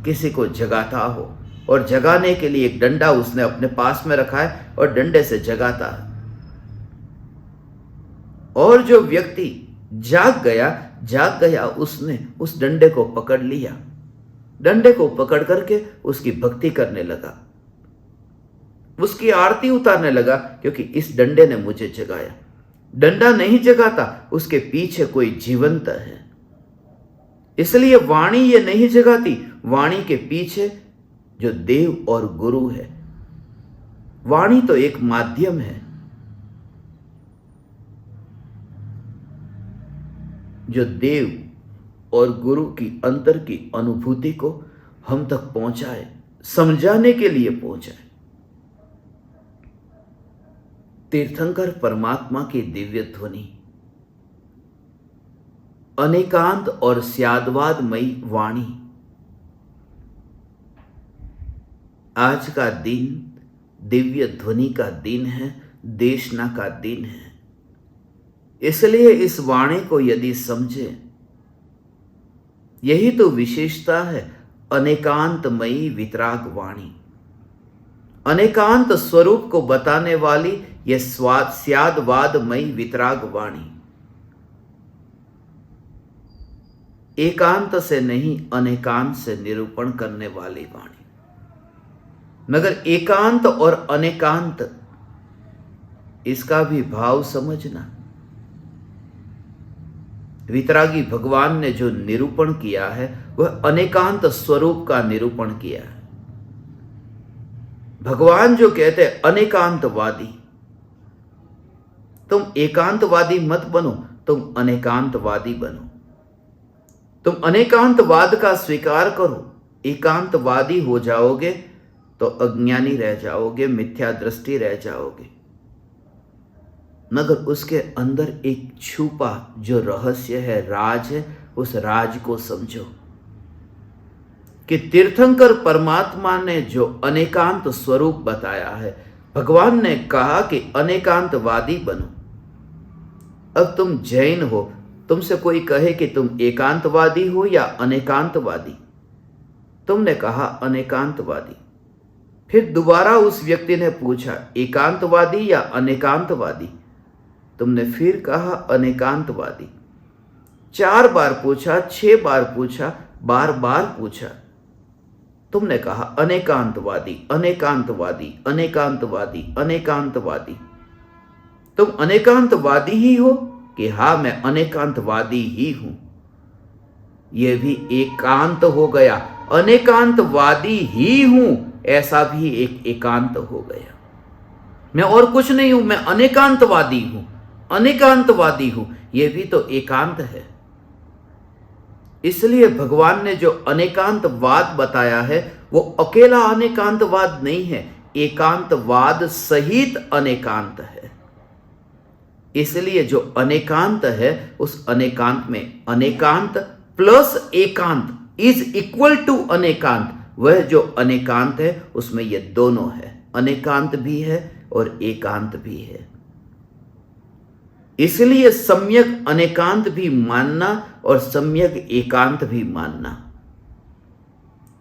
किसी को जगाता हो, और जगाने के लिए एक डंडा उसने अपने पास में रखा है और डंडे से जगाता है। और जो व्यक्ति जाग गया, उसने उस डंडे को पकड़ लिया, डंडे को पकड़ करके उसकी भक्ति करने लगा, उसकी आरती उतारने लगा, क्योंकि इस डंडे ने मुझे जगाया। डंडा नहीं जगाता, उसके पीछे कोई जीवंत है। इसलिए वाणी ये नहीं जगाती, वाणी के पीछे जो देव और गुरु है। वाणी तो एक माध्यम है जो देव और गुरु की अंतर की अनुभूति को हम तक पहुंचाए, समझाने के लिए पहुंचाए। तीर्थंकर परमात्मा की दिव्य ध्वनि, अनेकांत और स्यादवादमयी वाणी। आज का दिन दिव्य ध्वनि का दिन है, देशना का दिन है। इसलिए इस वाणी को यदि समझे, यही तो विशेषता है अनेकांतमयी वितराग वाणी। अनेकांत स्वरूप को बताने वाली यह स्यादवादमयी वितराग वाणी एकांत से नहीं अनेकांत से निरूपण करने वाली वाणी। मगर एकांत और अनेकांत इसका भी भाव समझना। वितरागी भगवान ने जो निरूपण किया है वह अनेकांत स्वरूप का निरूपण किया है। भगवान जो कहते हैं अनेकांतवादी, तुम एकांतवादी मत बनो, तुम अनेकांतवादी बनो। तुम अनेकांतवाद का स्वीकार करो, एकांतवादी हो जाओगे तो अज्ञानी रह जाओगे, मिथ्या दृष्टि रह जाओगे। मगर उसके अंदर एक छुपा जो रहस्य है, राज है, उस राज को समझो कि तीर्थंकर परमात्मा ने जो अनेकांत स्वरूप बताया है, भगवान ने कहा कि अनेकांतवादी बनो। अब तुम जैन हो, तुमसे कोई कहे कि तुम एकांतवादी हो या अनेकांतवादी, तुमने कहा अनेकांतवादी। फिर दोबारा उस व्यक्ति ने पूछा एकांतवादी या अनेकांतवादी, तुमने फिर कहा अनेकांतवादी। 4 बार पूछा, 6 बार पूछा, बार बार पूछा, तुमने कहा अनेकांतवादी, अनेकांतवादी, अनेकांतवादी, अनेकांतवादी। तुम अनेकांतवादी ही हो कि हाँ मैं अनेकांतवादी ही हूं। यह भी एकांत हो गया। अनेकांतवादी ही हूं ऐसा भी एक एकांत हो गया। मैं और कुछ नहीं हूं, मैं अनेकांतवादी हूं, अनेकांतवादी हूं, यह भी तो एकांत है। इसलिए भगवान ने जो अनेकांतवाद बताया है वो अकेला अनेकांतवाद नहीं है, एकांतवाद सहित अनेकांत है। इसलिए जो अनेकांत है उस अनेकांत में अनेकांत प्लस एकांत इज इक्वल टू अनेकांत। वह जो अनेकांत है उसमें ये दोनों है, अनेकांत भी है और एकांत भी है। इसलिए सम्यक अनेकांत भी मानना और सम्यक एकांत भी मानना,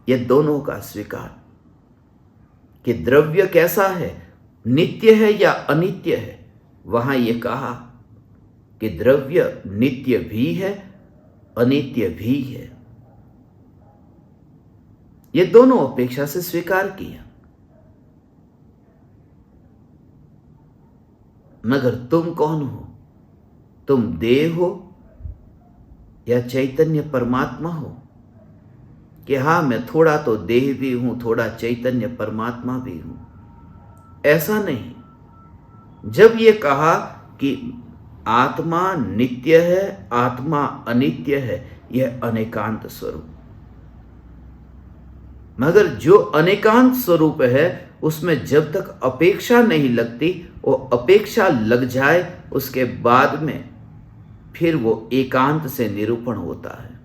यह दोनों का स्वीकार कि द्रव्य कैसा है, नित्य है या अनित्य है। वहां यह कहा कि द्रव्य नित्य भी है, अनित्य भी है। ये दोनों अपेक्षा से स्वीकार किया। मगर तुम कौन हो? तुम देह हो या चैतन्य परमात्मा हो? कि हां मैं थोड़ा तो देह भी हूं, थोड़ा चैतन्य परमात्मा भी हूं, ऐसा नहीं। जब ये कहा कि आत्मा नित्य है, आत्मा अनित्य है, यह अनेकांत स्वरूप। मगर जो अनेकांत स्वरूप है उसमें जब तक अपेक्षा नहीं लगती, वो अपेक्षा लग जाए उसके बाद में फिर वो एकांत से निरूपण होता है।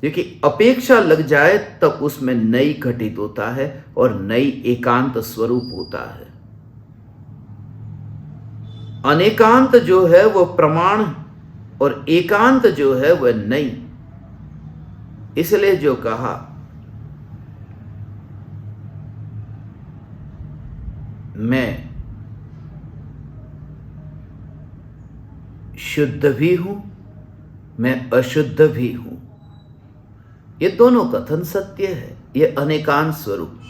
क्योंकि अपेक्षा लग जाए तब उसमें नई घटित होता है और नई एकांत स्वरूप होता है। अनेकांत जो है वो प्रमाण और एकांत जो है वह नई। इसलिए जो कहा मैं शुद्ध भी हूं, मैं अशुद्ध भी हूं, ये दोनों कथन सत्य है। ये अनेकांत स्वरूप,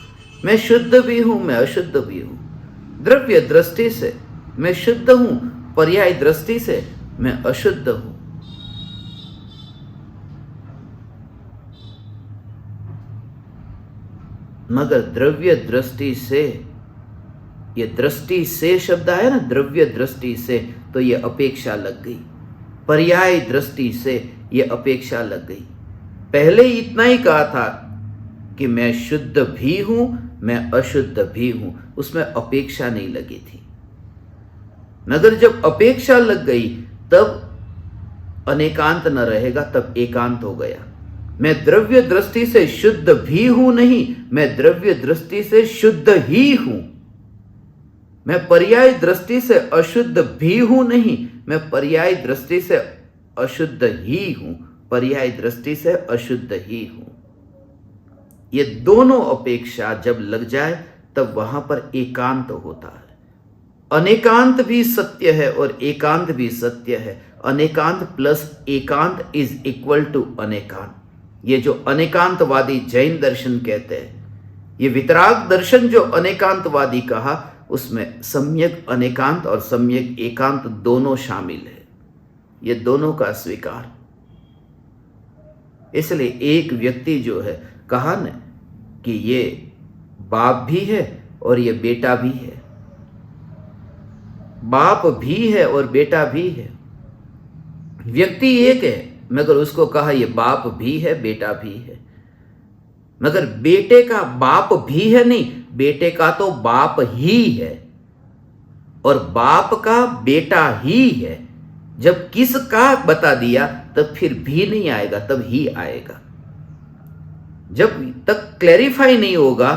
मैं शुद्ध भी हूं, मैं अशुद्ध भी हूं। द्रव्य दृष्टि से मैं शुद्ध हूं, पर्याय दृष्टि से मैं अशुद्ध हूं। मगर द्रव्य दृष्टि से, ये दृष्टि से शब्द आया ना, द्रव्य दृष्टि से, तो ये अपेक्षा लग गई। पर्याय दृष्टि से ये अपेक्षा लग गई। पहले इतना ही कहा था कि मैं शुद्ध भी हूं, मैं अशुद्ध भी हूं, उसमें अपेक्षा नहीं लगी थी। मगर जब अपेक्षा लग गई तब अनेकांत न रहेगा, तब एकांत हो गया। मैं द्रव्य दृष्टि से शुद्ध भी हूं नहीं, मैं द्रव्य दृष्टि से शुद्ध ही हूं। मैं पर्याय दृष्टि से अशुद्ध भी हूं नहीं, मैं पर्याय दृष्टि से अशुद्ध ही हूं, पर्याय दृष्टि से अशुद्ध ही हूं। ये दोनों अपेक्षा जब लग जाए तब वहां पर एकांत होता है। अनेकांत भी सत्य है और एकांत भी सत्य है। अनेकांत प्लस एकांत इज इक्वल टू अनेकांत। ये जो अनेकांतवादी जैन दर्शन कहते हैं, ये वितराग दर्शन जो अनेकांतवादी कहा, उसमें सम्यक अनेकांत और सम्यक एकांत दोनों शामिल है। ये दोनों का स्वीकार। इसलिए एक व्यक्ति जो है, कहा न कि ये बाप भी है और ये बेटा भी है, बाप भी है और बेटा भी है। व्यक्ति एक है मगर उसको कहा ये बाप भी है बेटा भी है। मगर बेटे का बाप भी है नहीं, बेटे का तो बाप ही है और बाप का बेटा ही है। जब किसका बता दिया तब फिर भी नहीं आएगा, तब ही आएगा। जब तक क्लैरिफाई नहीं होगा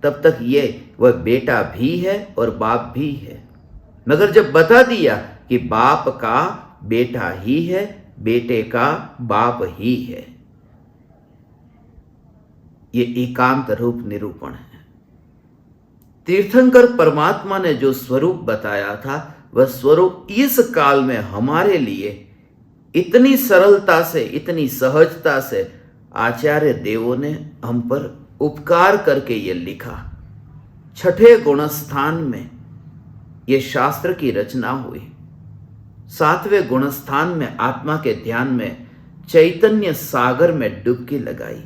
तब तक ये वह बेटा भी है और बाप भी है। मगर जब बता दिया कि बाप का बेटा ही है, बेटे का बाप ही है, ये एकांत रूप निरूपण है। तीर्थंकर परमात्मा ने जो स्वरूप बताया था, वह स्वरूप इस काल में हमारे लिए इतनी सरलता से, इतनी सहजता से आचार्य देवों ने हम पर उपकार करके ये लिखा। छठे गुणस्थान में ये शास्त्र की रचना हुई। सातवें गुणस्थान में आत्मा के ध्यान में चैतन्य सागर में डुबकी लगाई।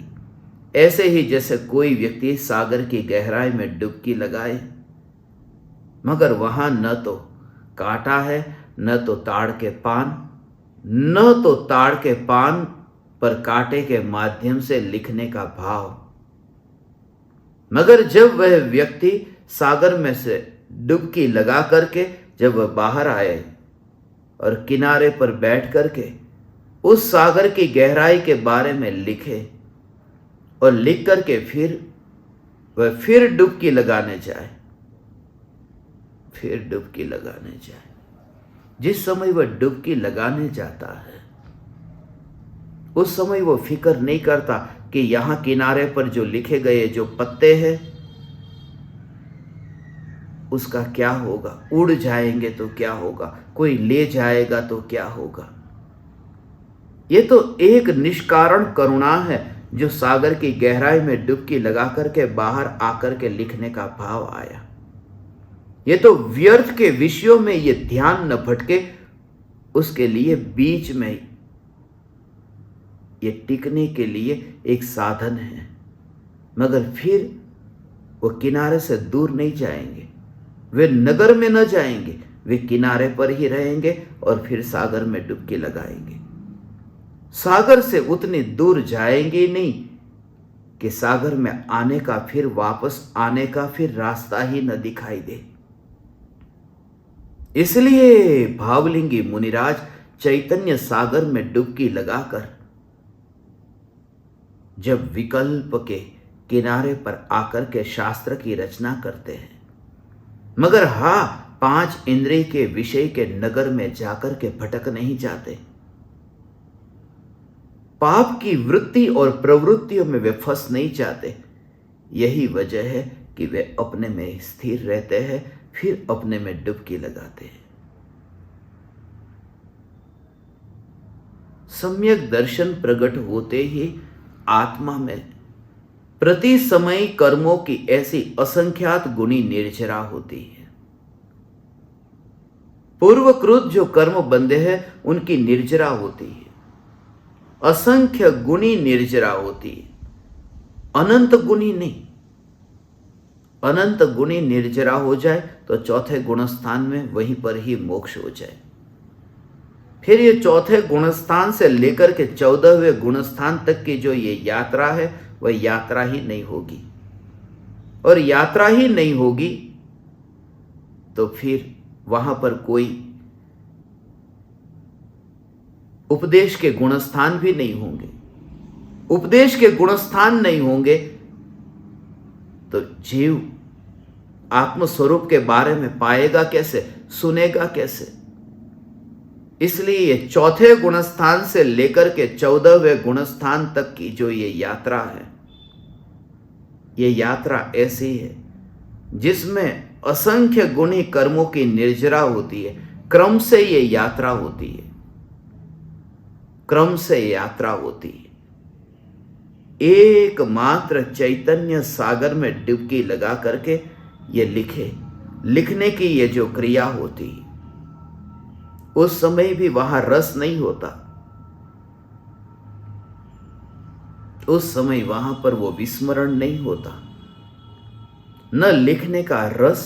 ऐसे ही जैसे कोई व्यक्ति सागर की गहराई में डुबकी लगाए, मगर वहां न तो कांटा है, न तो ताड़ के पान, न तो ताड़ के पान पर कांटे के माध्यम से लिखने का भाव। मगर जब वह व्यक्ति सागर में से डुबकी लगा करके जब वह बाहर आए और किनारे पर बैठ करके उस सागर की गहराई के बारे में लिखे और लिख करके फिर डुबकी लगाने जाए, फिर डुबकी लगाने जाए। जिस समय वह डुबकी लगाने जाता है उस समय वो फिक्र नहीं करता कि यहां किनारे पर जो लिखे गए जो पत्ते हैं उसका क्या होगा, उड़ जाएंगे तो क्या होगा, कोई ले जाएगा तो क्या होगा। ये तो एक निष्कारण करुणा है जो सागर की गहराई में डुबकी लगा करके बाहर आकर के लिखने का भाव आया। ये तो व्यर्थ के विषयों में ये ध्यान न भटके, उसके लिए बीच में ये टिकने के लिए एक साधन है। मगर फिर वो किनारे से दूर नहीं जाएंगे, वे नगर में न जाएंगे, वे किनारे पर ही रहेंगे और फिर सागर में डुबकी लगाएंगे। सागर से उतनी दूर जाएंगे नहीं कि सागर में आने का, फिर वापस आने का फिर रास्ता ही न दिखाई दे। इसलिए भावलिंगी मुनिराज चैतन्य सागर में डुबकी लगाकर जब विकल्प के किनारे पर आकर के शास्त्र की रचना करते हैं, मगर हाँ, 5 इंद्रिय के विषय के नगर में जाकर के भटक नहीं जाते। पाप की वृत्ति और प्रवृत्तियों में वे फंस नहीं जाते। यही वजह है कि वे अपने में स्थिर रहते हैं, फिर अपने में डुबकी लगाते हैं। सम्यक दर्शन प्रकट होते ही आत्मा में प्रति समय कर्मों की ऐसी असंख्यात गुणी निर्जरा होती है। पूर्वकृत जो कर्म बंधे हैं उनकी निर्जरा होती है, असंख्य गुणी निर्जरा होती है, अनंत गुणी नहीं। अनंत गुणी निर्जरा हो जाए तो चौथे गुणस्थान में वहीं पर ही मोक्ष हो जाए। फिर ये चौथे गुणस्थान से लेकर के 14वें गुणस्थान तक की जो ये यात्रा है वह यात्रा ही नहीं होगी। और यात्रा ही नहीं होगी तो फिर वहां पर कोई उपदेश के गुणस्थान भी नहीं होंगे। उपदेश के गुणस्थान नहीं होंगे तो जीव आत्मस्वरूप के बारे में पाएगा कैसे, सुनेगा कैसे। इसलिए ये चौथे गुणस्थान से लेकर के 14वें गुणस्थान तक की जो ये यात्रा है, ये यात्रा ऐसी है जिसमें असंख्य गुणी कर्मों की निर्जरा होती है। क्रम से ये यात्रा होती है, क्रम से यात्रा होती है। एकमात्र चैतन्य सागर में डुबकी लगा करके ये लिखने की ये जो क्रिया होती, उस समय भी वहां रस नहीं होता। उस समय वहां पर वो विस्मरण नहीं होता, न लिखने का रस,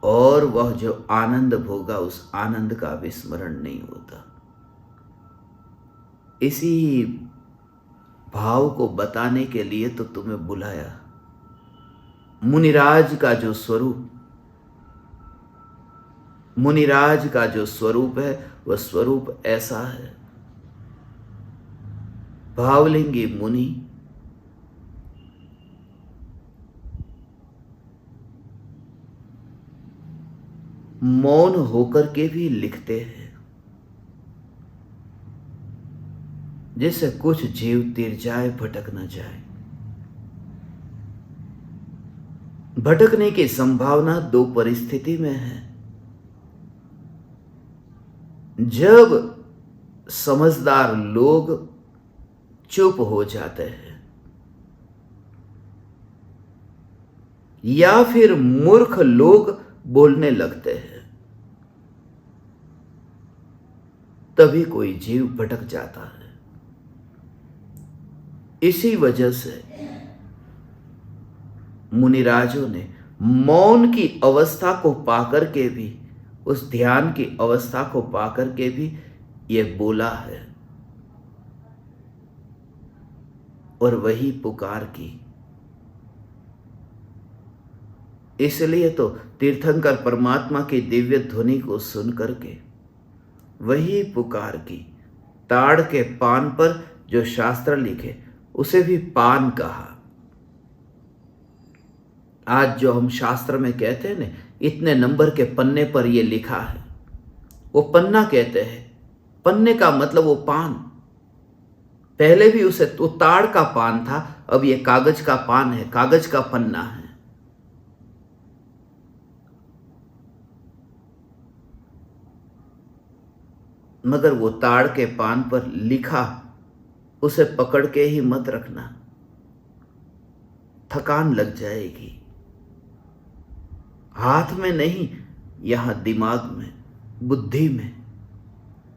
और वह जो आनंद भोगा उस आनंद का विस्मरण नहीं होता। इसी भाव को बताने के लिए तो तुम्हें बुलाया। मुनिराज का जो स्वरूप, मुनिराज का जो स्वरूप है वह स्वरूप ऐसा है। भावलिंगी मुनि मौन होकर के भी लिखते हैं, जिससे कुछ जीव तिर जाए, भटक न जाए। भटकने की संभावना दो परिस्थिति में है। जब समझदार लोग चुप हो जाते हैं, या फिर मूर्ख लोग बोलने लगते हैं, तभी कोई जीव भटक जाता है। इसी वजह से मुनिराजों ने मौन की अवस्था को पाकर के भी, उस ध्यान की अवस्था को पाकर के भी यह बोला है, और वही पुकार की। इसलिए तो तीर्थंकर परमात्मा की दिव्य ध्वनि को सुन करके वही पुकार की। ताड़ के पान पर जो शास्त्र लिखे उसे भी पान कहा। आज जो हम शास्त्र में कहते हैं ना, इतने नंबर के पन्ने पर यह लिखा है, वो पन्ना कहते हैं। पन्ने का मतलब वो पान। पहले भी उसे तो ताड़ का पान था, अब ये कागज का पान है, कागज का पन्ना है। मगर वो ताड़ के पान पर लिखा, उसे पकड़ के ही मत रखना, थकान लग जाएगी। हाथ में नहीं, यहां दिमाग में, बुद्धि में।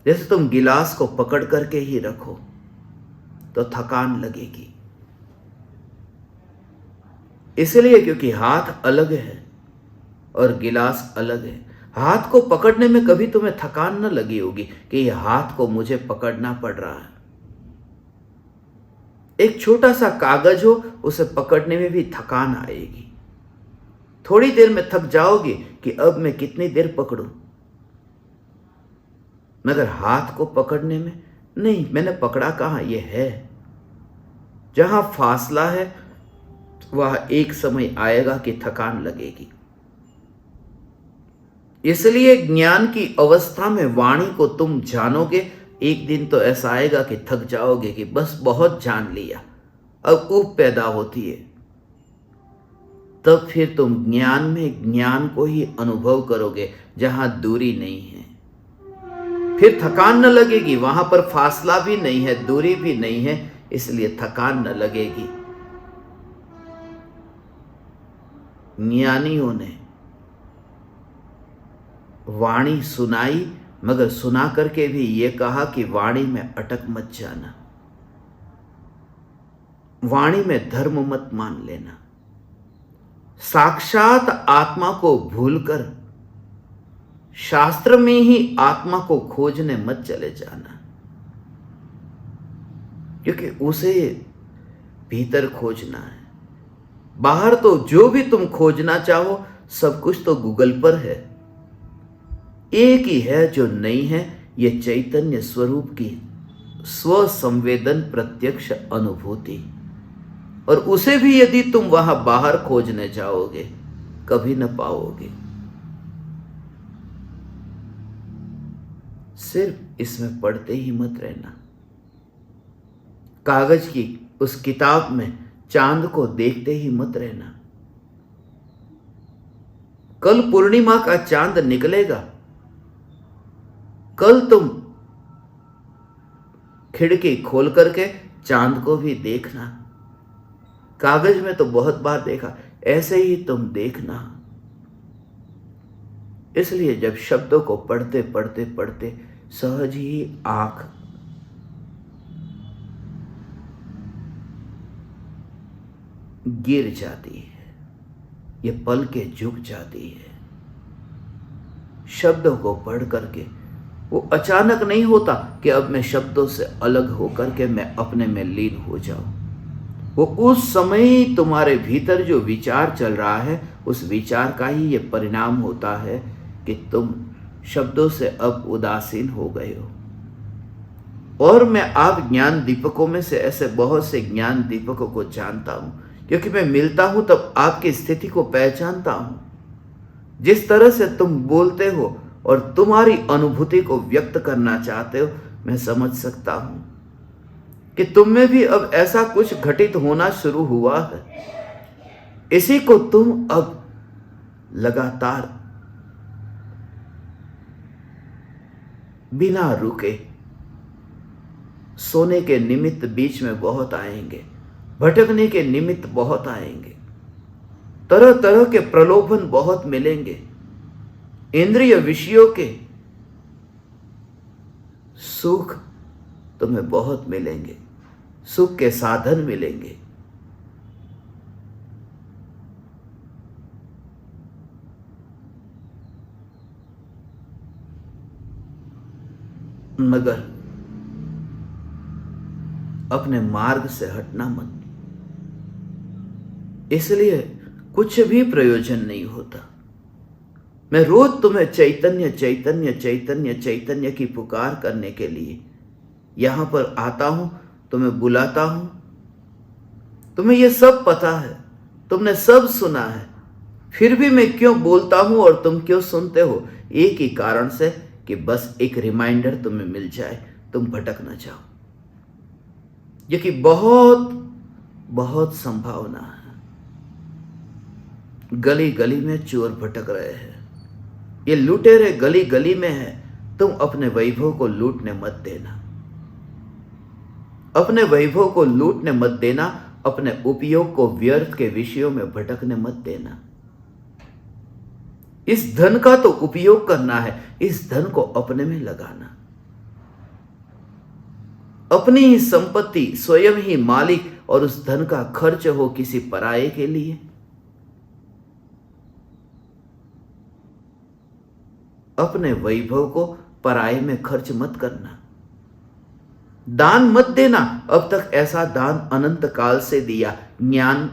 जैसे तुम गिलास को पकड़ करके ही रखो तो थकान लगेगी। इसलिए क्योंकि हाथ अलग है और गिलास अलग है। हाथ को पकड़ने में कभी तुम्हें थकान न लगी होगी कि यह हाथ को मुझे पकड़ना पड़ रहा है। एक छोटा सा कागज हो, उसे पकड़ने में भी थकान आएगी। थोड़ी देर में थक जाओगे कि अब मैं कितनी देर पकड़ूं। मगर हाथ को पकड़ने में नहीं, मैंने पकड़ा कहां, यह है। जहां फासला है वह एक समय आएगा कि थकान लगेगी। इसलिए ज्ञान की अवस्था में वाणी को तुम जानोगे, एक दिन तो ऐसा आएगा कि थक जाओगे कि बस बहुत जान लिया, अब ऊब पैदा होती है। तब फिर तुम ज्ञान में ज्ञान को ही अनुभव करोगे, जहां दूरी नहीं है। फिर थकान न लगेगी, वहां पर फासला भी नहीं है, दूरी भी नहीं है, इसलिए थकान न लगेगी। ज्ञानियों ने वाणी सुनाई, मगर सुना करके भी ये कहा कि वाणी में अटक मत जाना, वाणी में धर्म मत मान लेना। साक्षात आत्मा को भूलकर शास्त्र में ही आत्मा को खोजने मत चले जाना, क्योंकि उसे भीतर खोजना है। बाहर तो जो भी तुम खोजना चाहो सब कुछ तो गूगल पर है। एक ही है जो नहीं है, ये चैतन्य स्वरूप की स्व संवेदन प्रत्यक्ष अनुभूति। और उसे भी यदि तुम वहां बाहर खोजने जाओगे कभी न पाओगे। सिर्फ इसमें पढ़ते ही मत रहना। कागज की उस किताब में चांद को देखते ही मत रहना। कल पूर्णिमा का चांद निकलेगा। कल तुम खिड़की खोल करके चांद को भी देखना। कागज में तो बहुत बार देखा, ऐसे ही तुम देखना। इसलिए जब शब्दों को पढ़ते पढ़ते पढ़ते सहज ही आंख गिर जाती है, ये पलकें झुक जाती है। शब्दों को पढ़ करके वो अचानक नहीं होता कि अब मैं शब्दों से अलग होकर के मैं अपने में लीन हो जाऊं। वो उस समय ही तुम्हारे भीतर जो विचार चल रहा है, उस विचार का ही ये परिणाम होता है कि तुम शब्दों से अब उदासीन हो गए हो। और मैं आप ज्ञान दीपकों में से ऐसे बहुत से ज्ञान दीपकों को जानता हूं, क्योंकि मैं मिलता हूं तब आपकी स्थिति को पहचानता हूं। जिस तरह से तुम बोलते हो और तुम्हारी अनुभूति को व्यक्त करना चाहते हो, मैं समझ सकता हूं कि तुम में भी अब ऐसा कुछ घटित होना शुरू हुआ है। इसी को तुम अब लगातार बिना रुके सोने के निमित्त बीच में बहुत आएंगे, भटकने के निमित्त बहुत आएंगे, तरह तरह के प्रलोभन बहुत मिलेंगे, इंद्रिय विषयों के सुख तुम्हें बहुत मिलेंगे, सुख के साधन मिलेंगे। मगर अपने मार्ग से हटना मत, इसलिए कुछ भी प्रयोजन नहीं होता। मैं रोज तुम्हें चैतन्य चैतन्य चैतन्य चैतन्य की पुकार करने के लिए यहां पर आता हूं, तुम्हें बुलाता हूं। तुम्हें यह सब पता है, तुमने सब सुना है, फिर भी मैं क्यों बोलता हूं और तुम क्यों सुनते हो? एक ही कारण से कि बस एक रिमाइंडर तुम्हें मिल जाए, तुम भटक न जाओ। ये कि बहुत बहुत संभावना है। गली गली में चोर भटक रहे हैं, ये लुटेरे गली गली में है। तुम अपने वैभव को लूटने मत देना, अपने वैभव को लूटने मत देना, अपने उपयोग को व्यर्थ के विषयों में भटकने मत देना। इस धन का तो उपयोग करना है, इस धन को अपने में लगाना। अपनी ही संपत्ति, स्वयं ही मालिक, और उस धन का खर्च हो किसी पराये के लिए। अपने वैभव को पराये में खर्च मत करना। दान मत देना। अब तक ऐसा दान अनंत काल से दिया, ज्ञान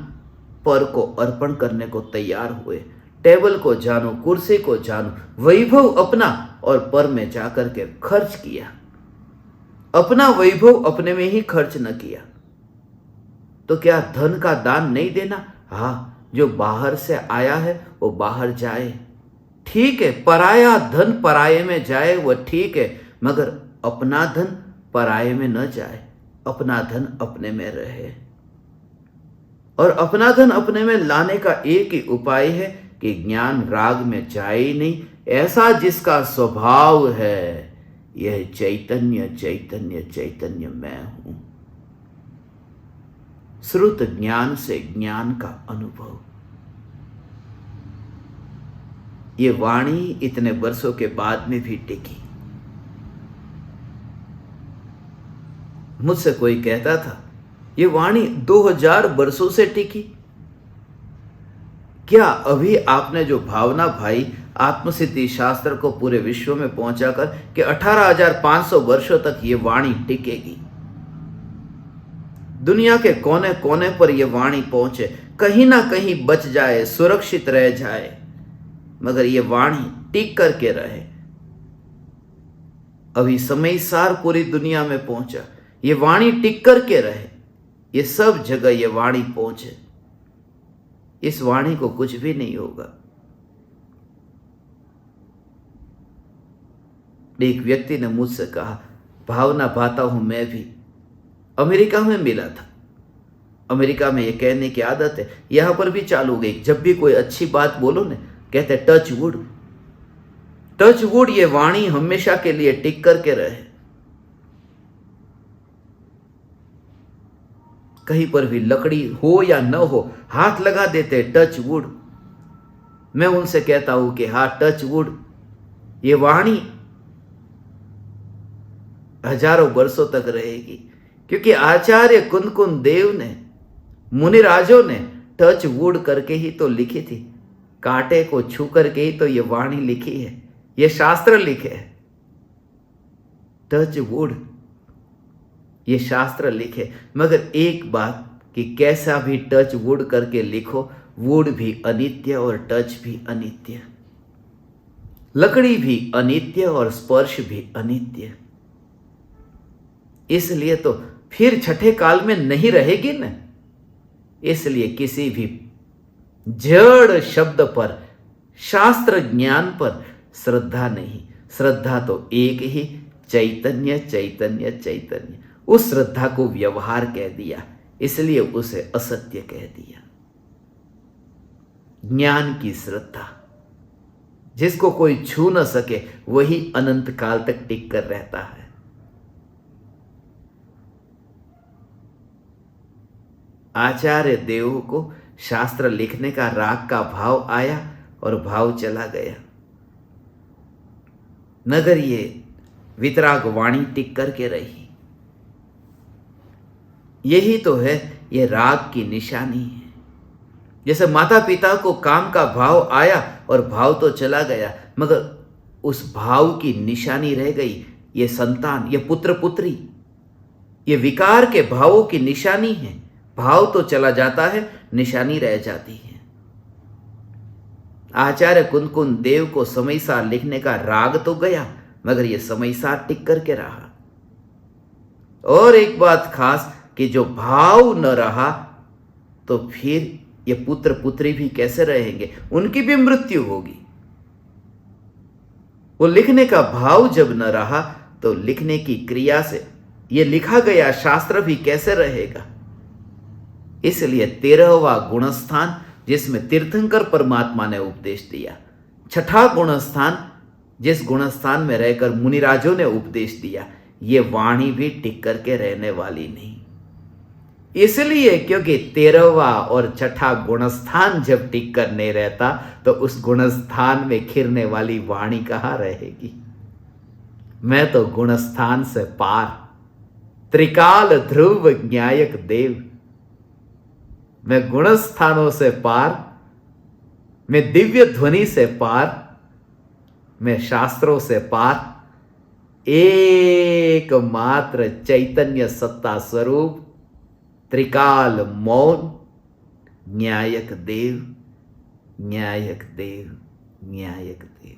पर को अर्पण करने को तैयार हुए। टेबल को जानो, कुर्सी को जानो, वैभव अपना और पर में जाकर के खर्च किया। अपना वैभव अपने में ही खर्च न किया तो क्या धन का दान नहीं देना? हाँ, जो बाहर से आया है वो बाहर जाए, ठीक है। पराया धन पराये में जाए वह ठीक है, मगर अपना धन पराये में न जाए, अपना धन अपने में रहे। और अपना धन अपने में लाने का एक ही उपाय है कि ज्ञान राग में जाए ही नहीं। ऐसा जिसका स्वभाव है, यह चैतन्य चैतन्य चैतन्य मैं हूं। श्रुत ज्ञान से ज्ञान का अनुभव। ये वाणी इतने वर्षों के बाद में भी टिकी। मुझसे कोई कहता था ये वाणी 2000 वर्षों से टिकी। क्या अभी आपने जो भावना भाई आत्मसिद्धि शास्त्र को पूरे विश्व में पहुंचाकर कि 18,500 वर्षों तक ये वाणी टिकेगी। दुनिया के कोने कोने पर यह वाणी पहुंचे, कहीं ना कहीं बच जाए, सुरक्षित रह जाए, मगर यह वाणी टिक करके रहे। अभी समय सार पूरी दुनिया में पहुंचा, ये वाणी टिक करके रहे, ये सब जगह ये वाणी पहुंचे। इस वाणी को कुछ भी नहीं होगा। एक व्यक्ति ने मुझसे कहा, भावना पाता हूं मैं भी। अमेरिका में मिला था, अमेरिका में ये कहने की आदत है, यहाँ पर भी चालू हो गई। जब भी कोई अच्छी बात बोलो ना, कहते टच वुड। टच वुड, ये वाणी हमेशा के लिए टिक करके रहे। कहीं पर भी लकड़ी हो या न हो, हाथ लगा देते टच वुड। मैं उनसे कहता हूं कि हाँ, टच वुड, ये वाणी हजारों वर्षों तक रहेगी, क्योंकि आचार्य कुंदकुन देव ने, मुनिराजों ने टच वुड करके ही तो लिखी थी। कांटे को छू करके ही तो ये वाणी लिखी है, ये शास्त्र लिखे है। टच वुड, ये शास्त्र लिखे। मगर एक बात कि कैसा भी टच वुड करके लिखो, वुड भी अनित्य और टच भी अनित्य, लकड़ी भी अनित्य और स्पर्श भी अनित्य। इसलिए तो फिर छठे काल में नहीं रहेगी न। इसलिए किसी भी जड़ शब्द पर, शास्त्र ज्ञान पर श्रद्धा नहीं। श्रद्धा तो एक ही, चैतन्य चैतन्य चैतन्य। उस श्रद्धा को व्यवहार कह दिया, इसलिए उसे असत्य कह दिया। ज्ञान की श्रद्धा, जिसको कोई छू न सके, वही अनंत काल तक टिक कर रहता है। आचार्य देव को शास्त्र लिखने का राग का भाव आया और भाव चला गया, मगर ये वितराग वाणी टिक करके रही। यही तो है ये राग की निशानी है। जैसे माता पिता को काम का भाव आया और भाव तो चला गया, मगर उस भाव की निशानी रह गई। ये संतान, ये पुत्र पुत्री, ये विकार के भावों की निशानी है। भाव तो चला जाता है, निशानी रह जाती है। आचार्य कुंदकुन देव को समयसार लिखने का राग तो गया, मगर ये समयसार टिक करके रहा। और एक बात खास कि जो भाव न रहा, तो फिर ये पुत्र पुत्री भी कैसे रहेंगे? उनकी भी मृत्यु होगी। वो लिखने का भाव जब न रहा, तो लिखने की क्रिया से ये लिखा गया शास्त्र भी कैसे रहेगा? इसलिए 13वां गुणस्थान, जिसमें तीर्थंकर परमात्मा ने उपदेश दिया, छठा गुणस्थान, जिस गुणस्थान में रहकर मुनिराजों ने उपदेश दिया, ये वाणी भी टिक करके रहने वाली नहीं। इसलिए क्योंकि 13वां और छठा गुणस्थान जब टिक कर नहीं रहता, तो उस गुणस्थान में खिरने वाली वाणी कहाँ रहेगी? मैं तो गुणस्थान से पार, त्रिकाल ध्रुव न्यायक देव। मैं गुणस्थानों से पार, मैं दिव्य ध्वनि से पार, मैं शास्त्रों से पार, एकमात्र चैतन्य सत्ता स्वरूप, त्रिकाल मौन, न्यायक देव, न्यायक देव, न्यायक देव।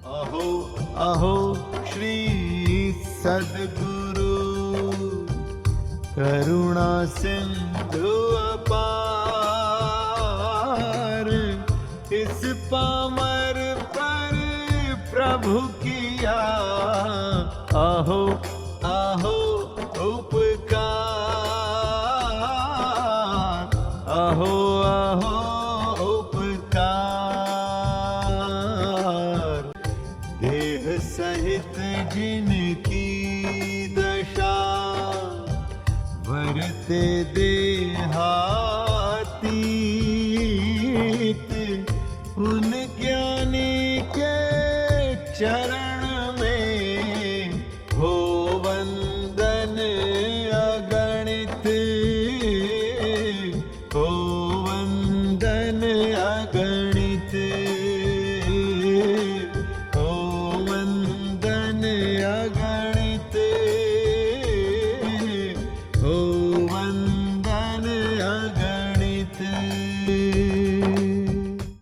अहो अहो श्री सद्गुरु करुणा सिंधु अपार, इस पामर पर प्रभु किया। अहो अहो उपकार, अहो अहो उपकार। देह सहित जिनकी दशा, वरते देहातीत, उन ज्ञानी के चरण